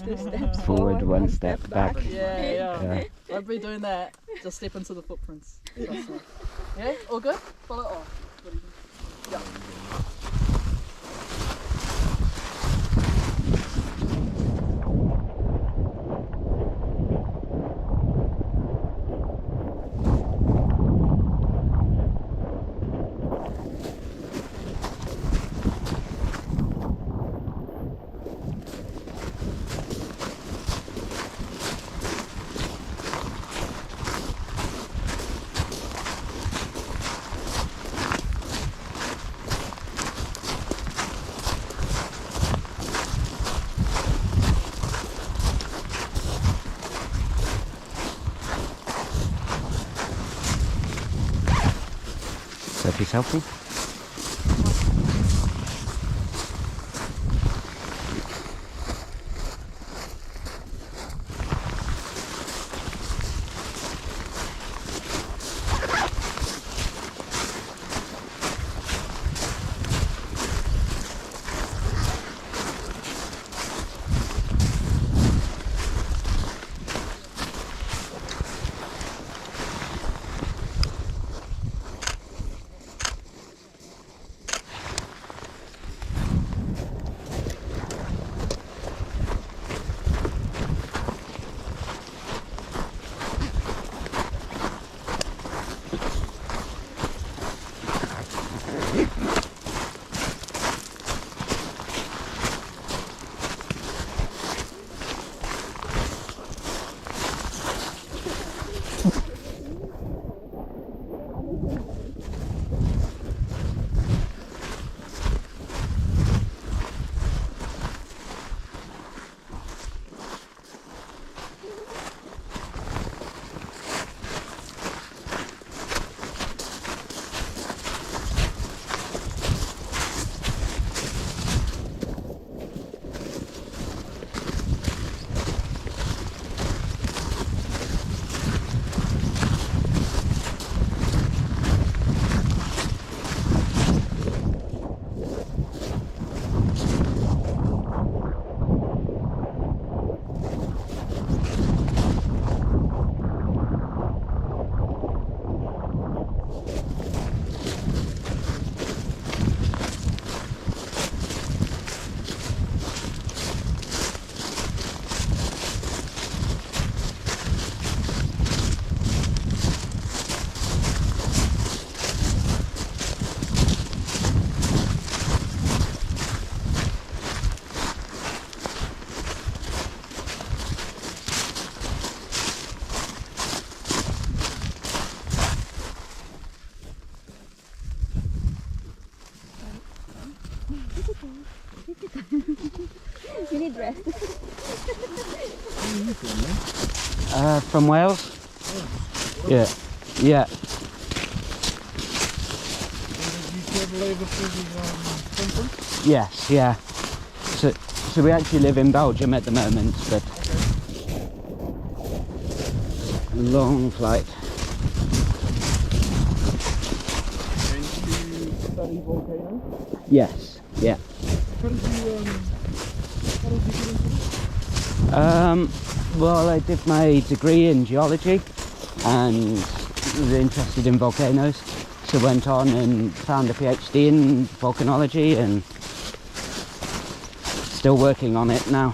2 steps Forward, one step back. Yeah. Don't be doing that. Just step into the footprints. That's all. Yeah, all good? Follow it off. Yeah. Hope he's healthy. You need rest. From Wales? Yeah. Yeah. Did you travel over to the conference? Yes, yeah. So we actually live in Belgium at the moment, but long flight. And you study volcanoes? Yes, yeah. How did you get into this? Well, I did my degree in geology and was interested in volcanoes, so went on and found a PhD in volcanology and still working on it now.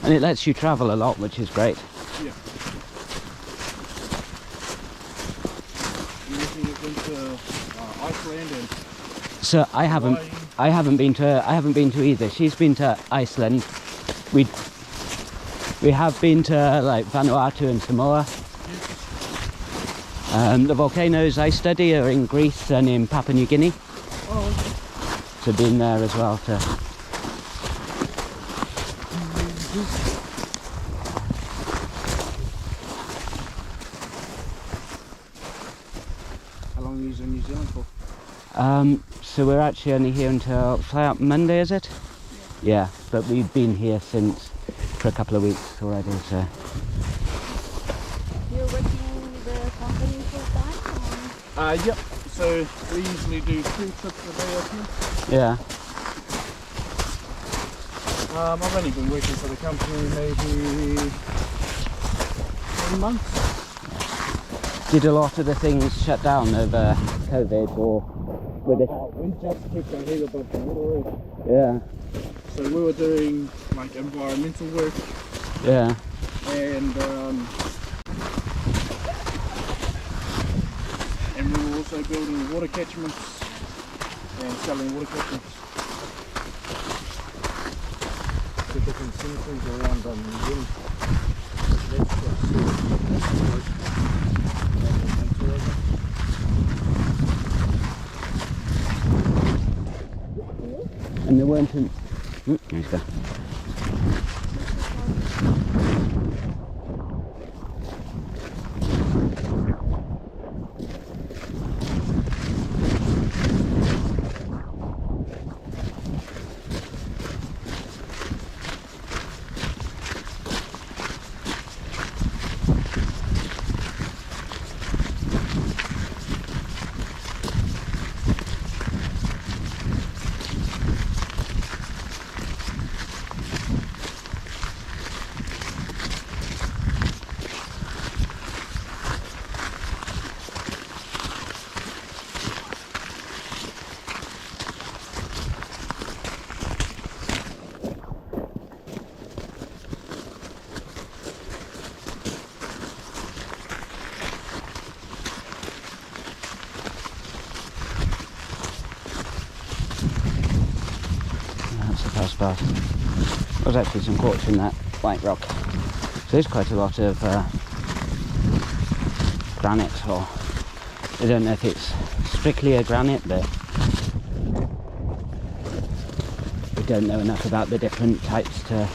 And it lets you travel a lot, which is great. Yeah. You recently went to Iceland and So I haven't been to either. She's been to Iceland. We have been to like Vanuatu and Samoa. The volcanoes I study are in Greece and in Papua New Guinea. oh, okay. So been there as well to. How long are you in New Zealand for? So we're actually only here until fly out Monday, is it? Yeah, but we've been here for a couple of weeks already. So You're working with the company full time? Yep. So we usually do 2 trips a day up here. yeah. I've only been working for the company maybe 3 months. Did a lot of the things shut down over COVID or with it? We just kept our head above the water. Yeah, So we were doing like environmental work yeah. and we were also building water catchments and selling water catchments. The different cemeteries around New Zealand. And there weren't any. He's gone. pass past. There's actually some quartz in that white rock. So there's quite a lot of granite, or I don't know if it's strictly a granite, but we don't know enough about the different types to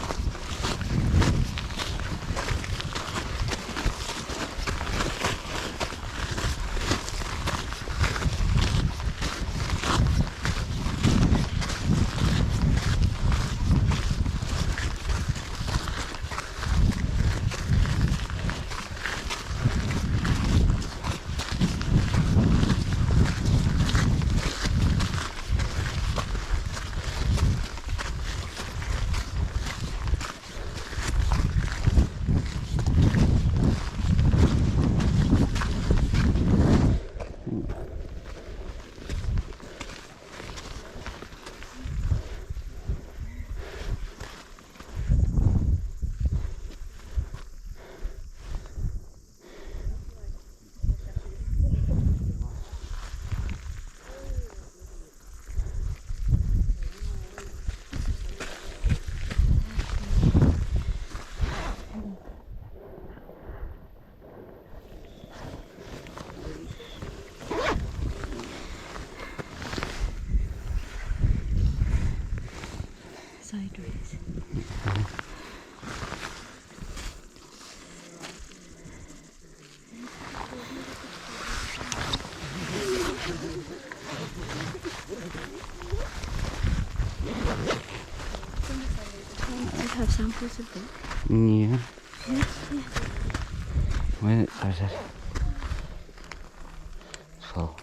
sideways. I have samples of that. yeah. Where is it? So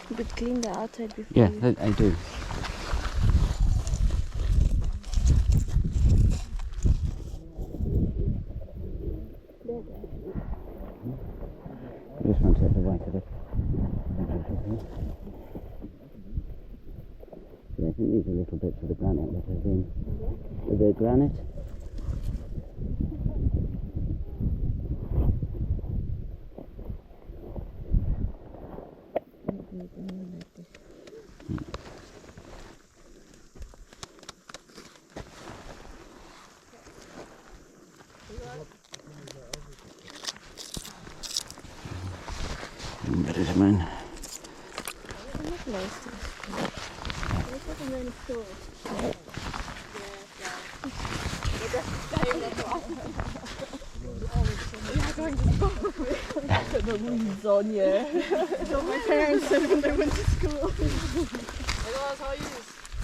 You could clean the outside before yeah, you... I do. This one's at the right of it. Yeah, I think these are little bits of the granite that have been. The granite. But it's a man. The wind's on, yeah. So my parents said when they went to school. Hey guys, how are you?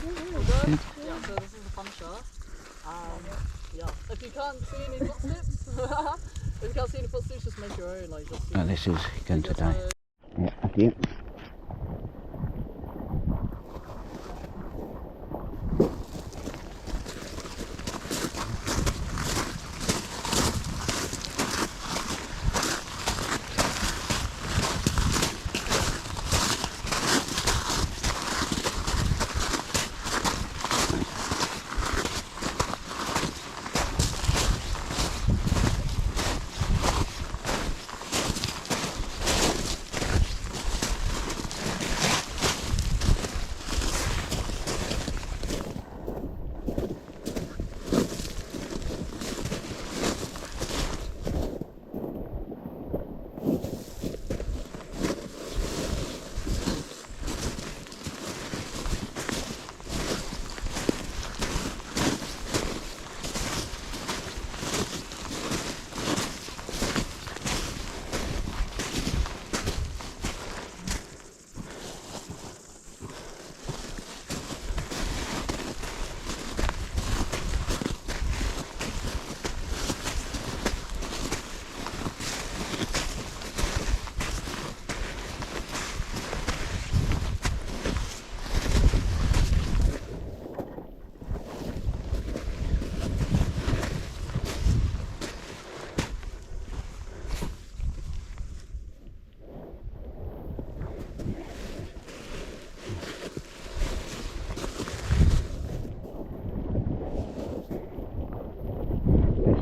Good? Yeah, so this is the puncture. Yeah, if you can't see any footsteps, if you can't see any footsteps, just make your own, like just... Oh, this is going to die. Yeah, after you.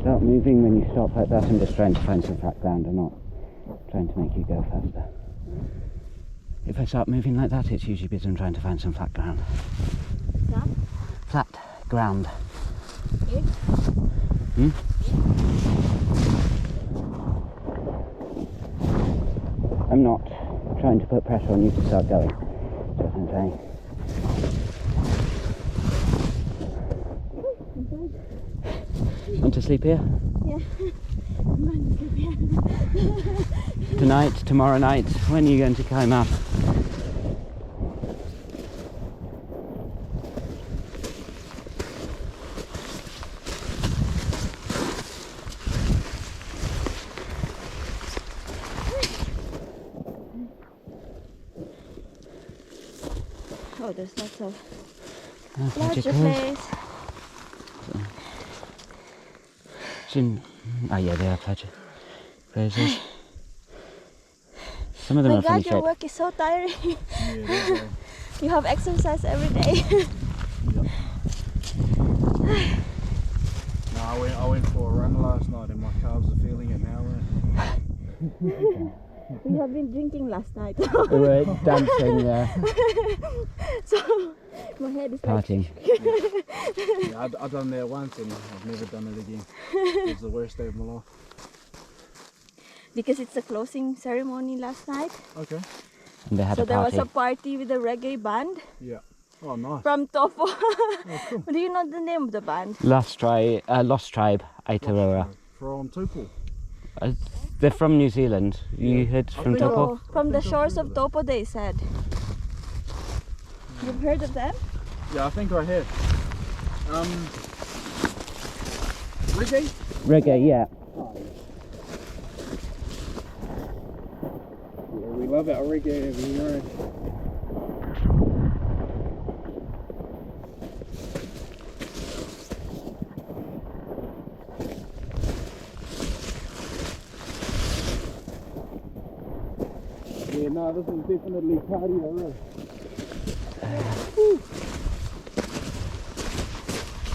Start moving when you stop like that. I'm just trying to find some flat ground or not. trying to make you go faster. If I start moving like that, it's usually because I'm trying to find some flat ground. Stop. Flat ground. Here. Hmm? I'm not trying to put pressure on you to start going. That's what I'm saying. Want to sleep here? Yeah. I'm going to sleep here. Tonight, tomorrow night? When are you going to climb up? Oh, there's lots of That's larger magical. place. Oh yeah, they are pleasure places. Some of them My are funny God, your shaped. work is so tiring. Yeah, there's a, You have exercise every day. no, I went for a run last night and my calves are feeling it now. We have been drinking last night. We were dancing, So my head is like, partying. Yeah, I've done that once and I've never done it again. It was the worst day of my life. because it's a closing ceremony last night. Okay. And they had So a there was party. a party with a reggae band Yeah. Oh, nice. from Topo. Oh, cool. Do you know the name of the band? Lost Tribe, Aetearoa. From Tupou. They're from New Zealand. You heard from think Topo? No, from the think I've shores heard of of Topo, they said. You've heard of them? Yeah, I think I have. Reggae? Reggae, yeah. Yeah, we love our reggae over here. Yeah, no, this is definitely cardio.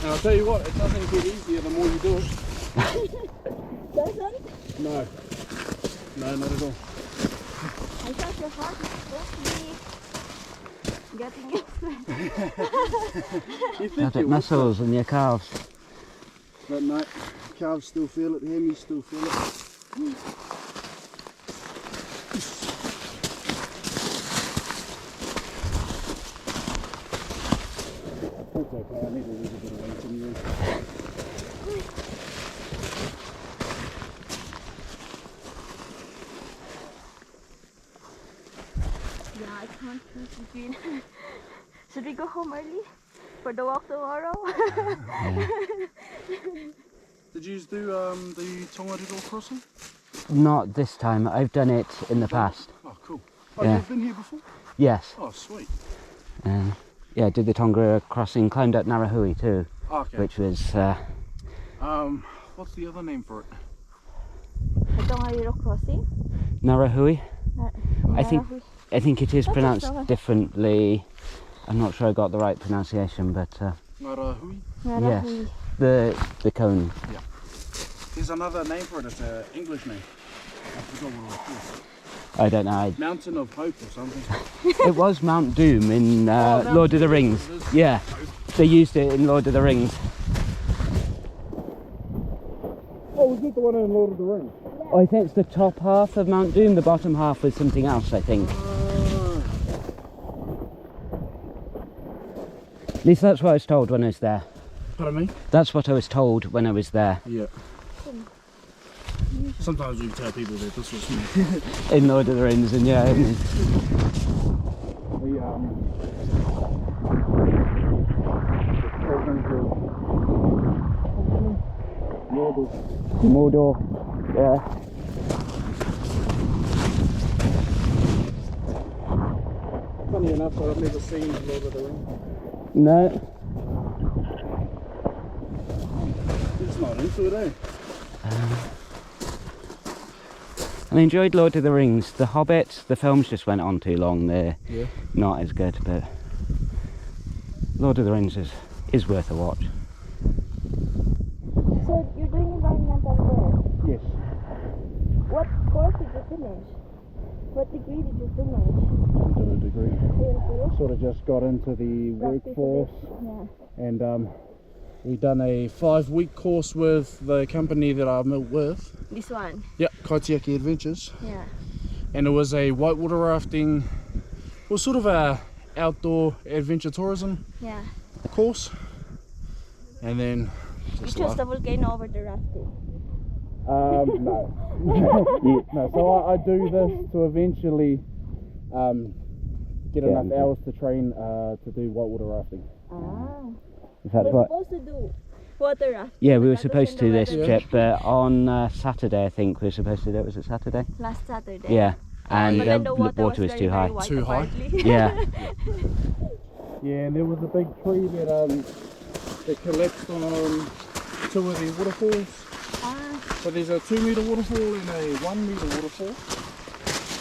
And I'll tell you what, it doesn't get easier the more you do it. Doesn't? No. No, not at all. I thought your heart was supposed to be getting used to it. You think Got you it, would, muscles in your calves. but no, calves still feel it, hammies still feel it. That's okay, I need a little bit of weight anyway. Yeah, I can't choose between. Should we go home early for the walk tomorrow? Did you do the Tongariro crossing? Not this time. I've done it in the past. Oh, cool. Oh, Yeah. you've been here before? Yes. Oh, sweet. And yeah, did the Tongariro crossing, climbed up Narahui too, Okay. which was What's the other name for it? The Tongariro crossing? Narahui. Narahui. I think it is That's pronounced also- differently. I'm not sure I got the right pronunciation, but Ngarahui? Narahui. the cone. There's another name for it, it's an English name. I forgot what it was called. I don't know. Mountain of Hope or something. It was Mount Doom in Mount Lord of the Doom, Rings. it is. Yeah, they used it in Lord of the Rings. Oh, is it the one in Lord of the Rings? I think it's the top half of Mount Doom. The bottom half was something else, I think. At least that's what I was told when I was there. Pardon me? That's what I was told when I was there Yeah. Sometimes we tell people that this was me. in Lord of the Rings, and yeah. We Mordor. Yeah. Funny enough, I've never seen Lord of the Rings. No. It's not into it, eh? I enjoyed Lord of the Rings. The Hobbit, the films just went on too long. They're Yeah. not as good, but Lord of the Rings is worth a watch. So you're doing environmental work? Yes. What course did you finish? What degree did you finish? Didn't do a degree. Didn't Sort of just got into the workforce, Yeah. and we've done a 5-week course with the company that I'm with. This one. Yep, Aetearoa Adventures. Yeah. And it was a whitewater rafting, it was sort of a outdoor adventure tourism Yeah. course. And then You chose the volcano over the rafting. no. No, so I do this to eventually get enough into it. hours to train to do whitewater rafting. Ah. That's We're what. supposed to do water rafting. Yeah, we but were that supposed was to in do the this weather trip, but on Saturday I think we were supposed to do it. Was it Saturday? last Saturday. Yeah, and But then the water was very, too high. very white, Too high? apparently. Yeah. Yeah, and there was a big tree that collapsed on 2 of the waterfalls. Ah. So there's a 2-metre waterfall and a 1-metre waterfall.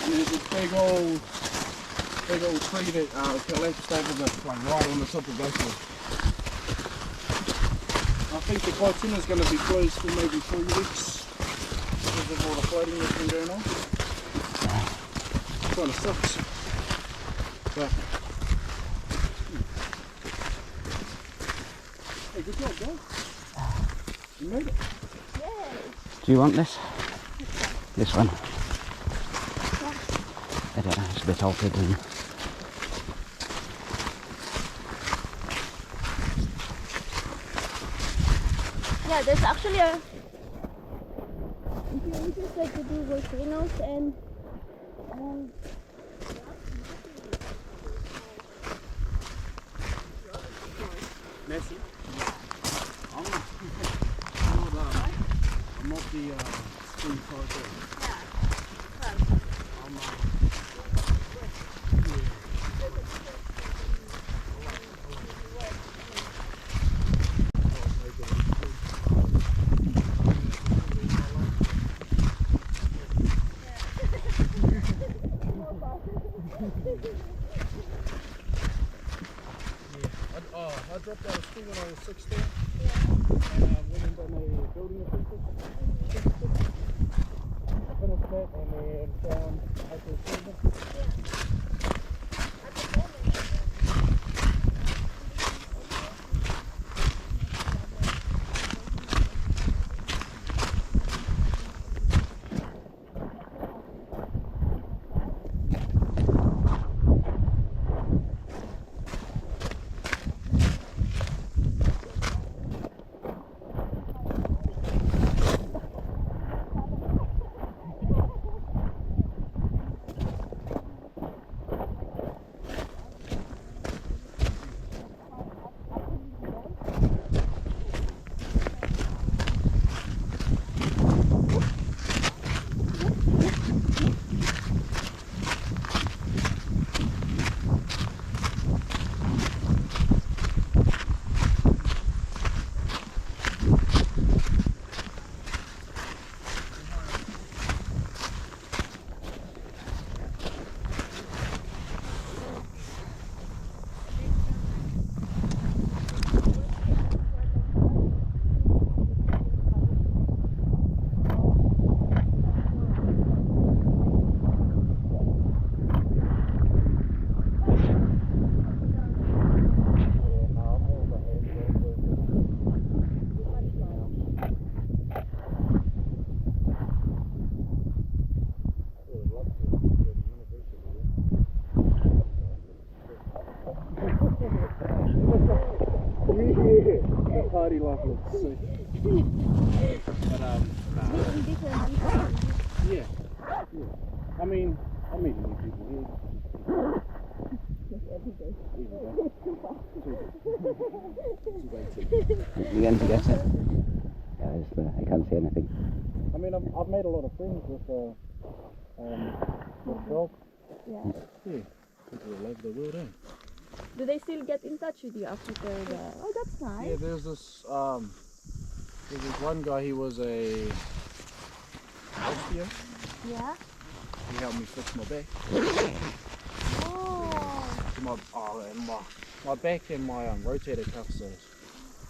And there's this big old tree that collapsed over like right on the top of both of them. I think the Kaituna is going to be closed for maybe 3 weeks because of all the flooding that's been going on. Kind of sucks. But hey, good job, guys. You made it. Do you want this? This one? I don't know, it's a bit altered. And Yeah, there's actually a. If you're interested to do volcanoes and. Messy? I'm not the screen charger. I dropped out of school when I was 16 and went and done a building apprenticeship. Finished that and then found Aetearoa. The party life looks sick. But yeah. I mean, I'm meeting new people here. you going to get it? Yeah, I can't see anything. I mean, I've made a lot of friends with the job. Yeah. Yeah, people all over the world, eh? Do they still get in touch with you after the? Oh, that's nice. Yeah, there's this one guy. He was a osteo. Yeah. He helped me fix my back. Oh. And my back and my rotator cuffs are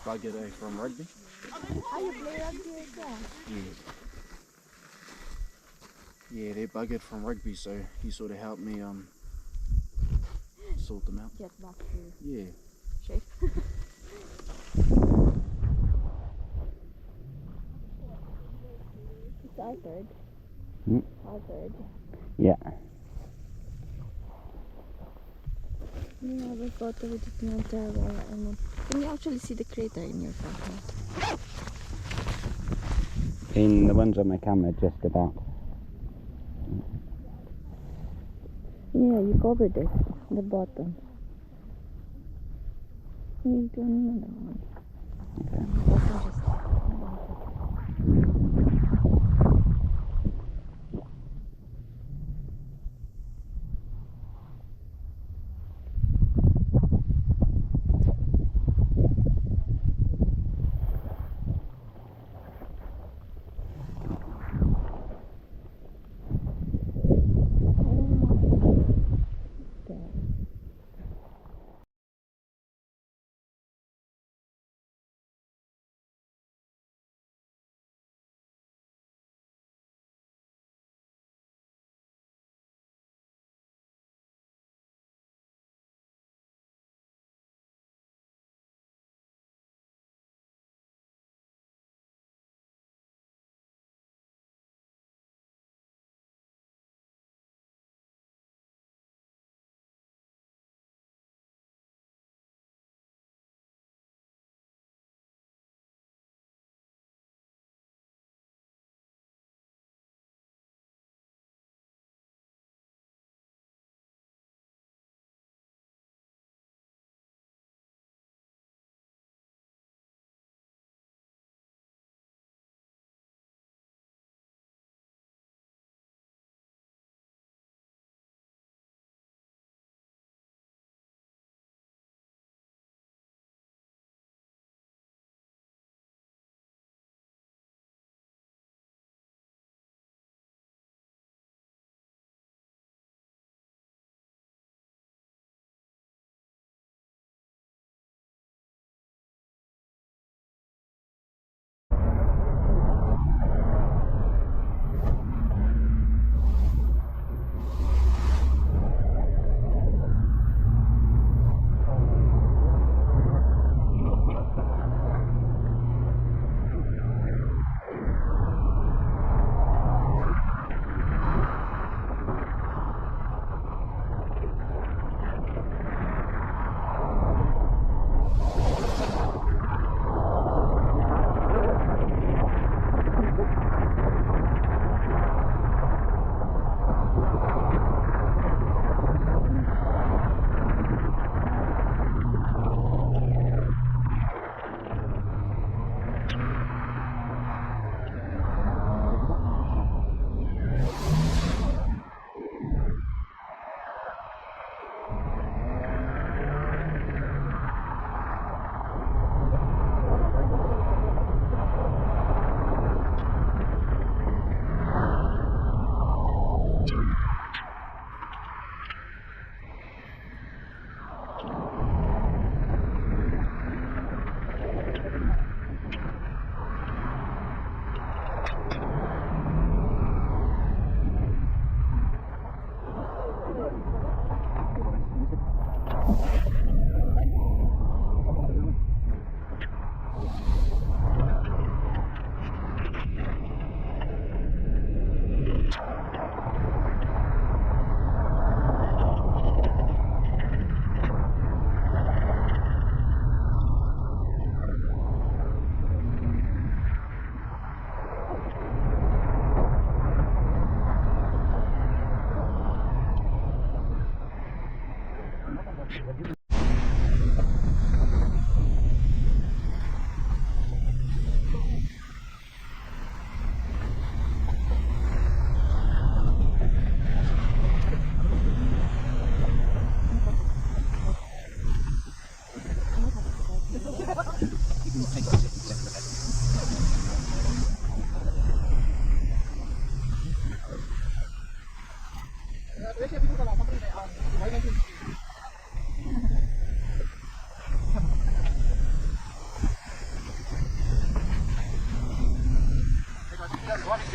buggered from rugby. Oh, you play rugby as well? Yeah. Yeah, they're buggered from rugby, so he sort of helped me sort them out. Get back to Yeah. shape. It's our third. Hmm? Our third. Yeah. Yeah, we got over to Mount Tarawera and can you actually see the crater in your photo? In the ones on my camera, just about. Yeah, you covered it, the bottom. You do another one. Okay.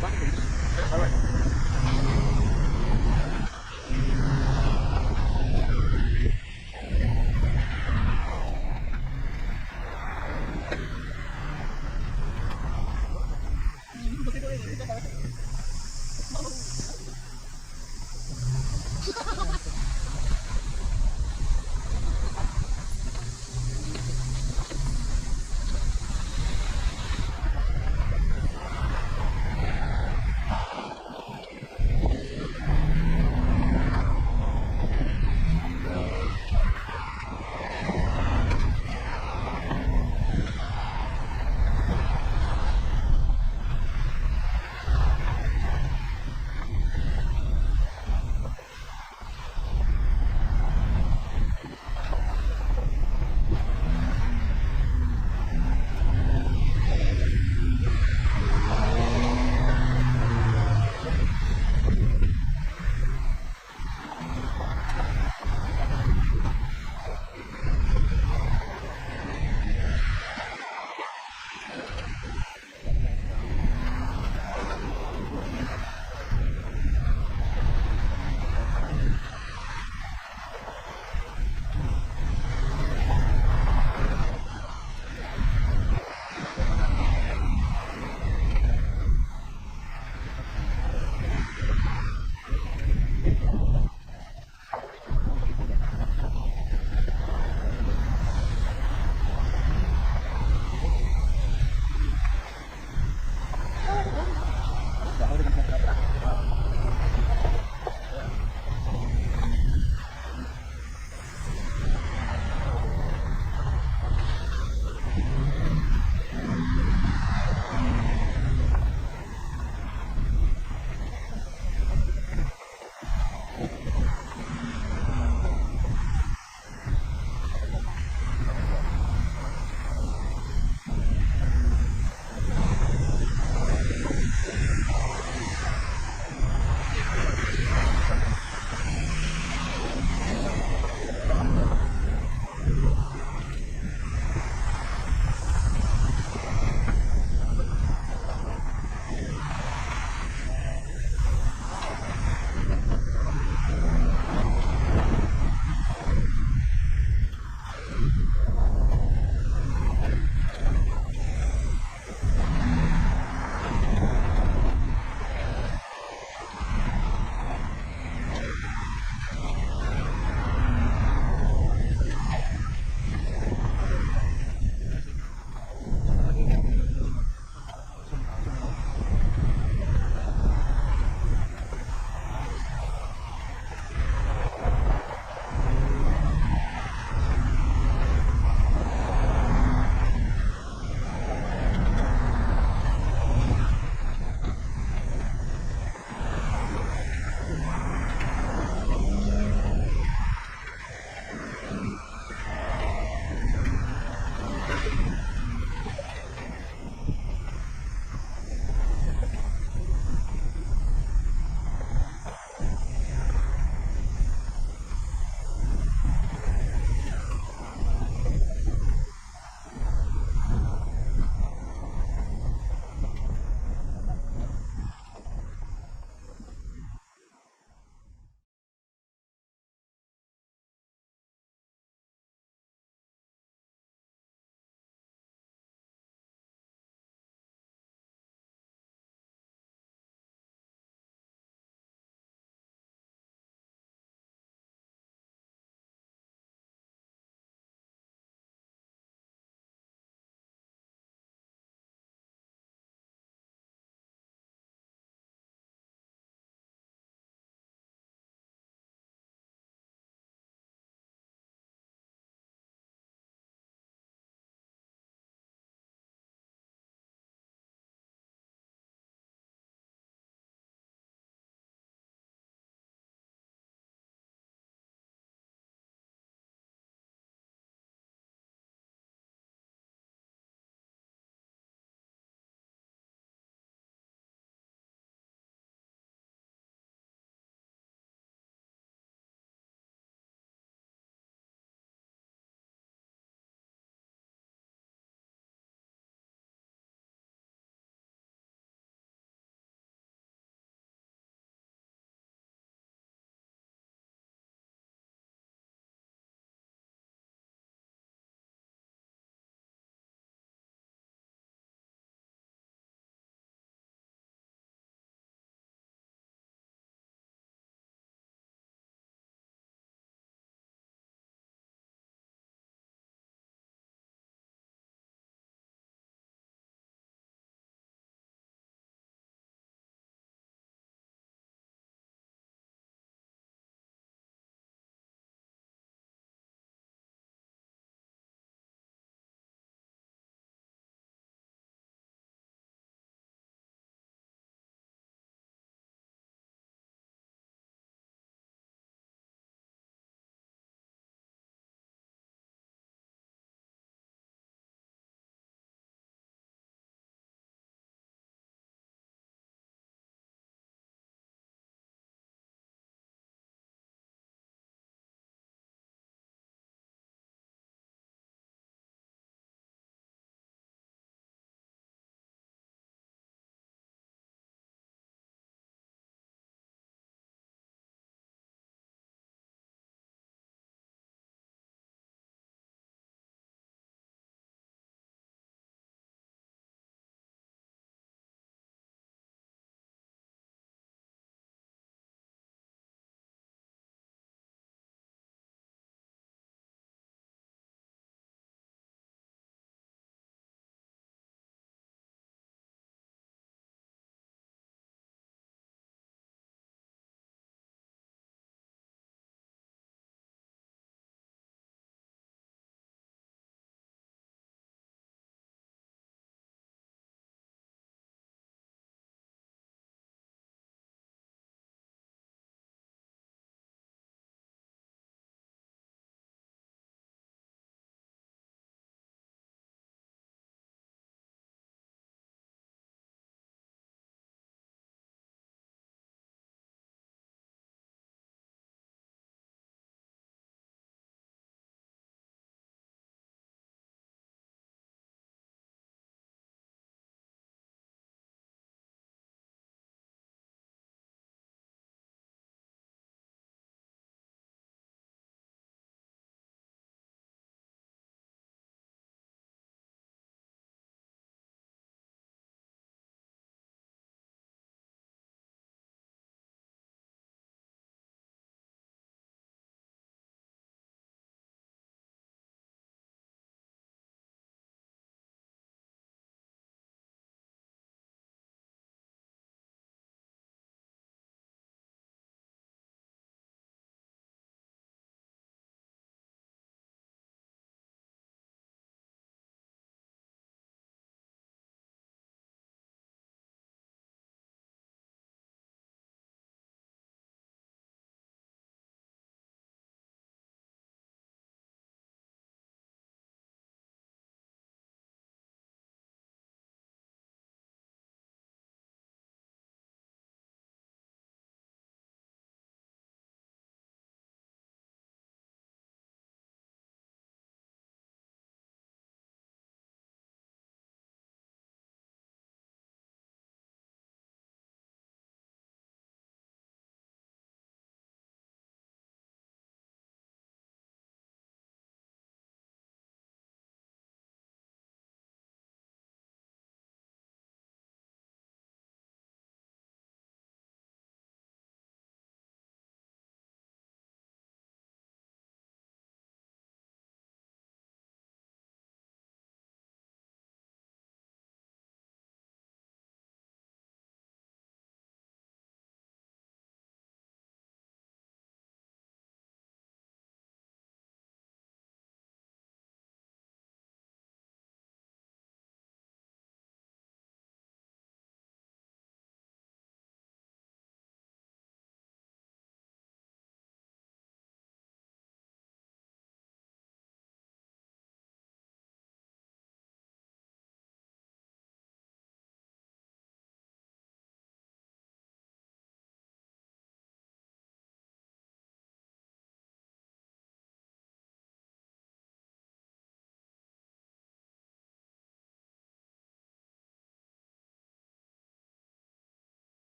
Bottom just.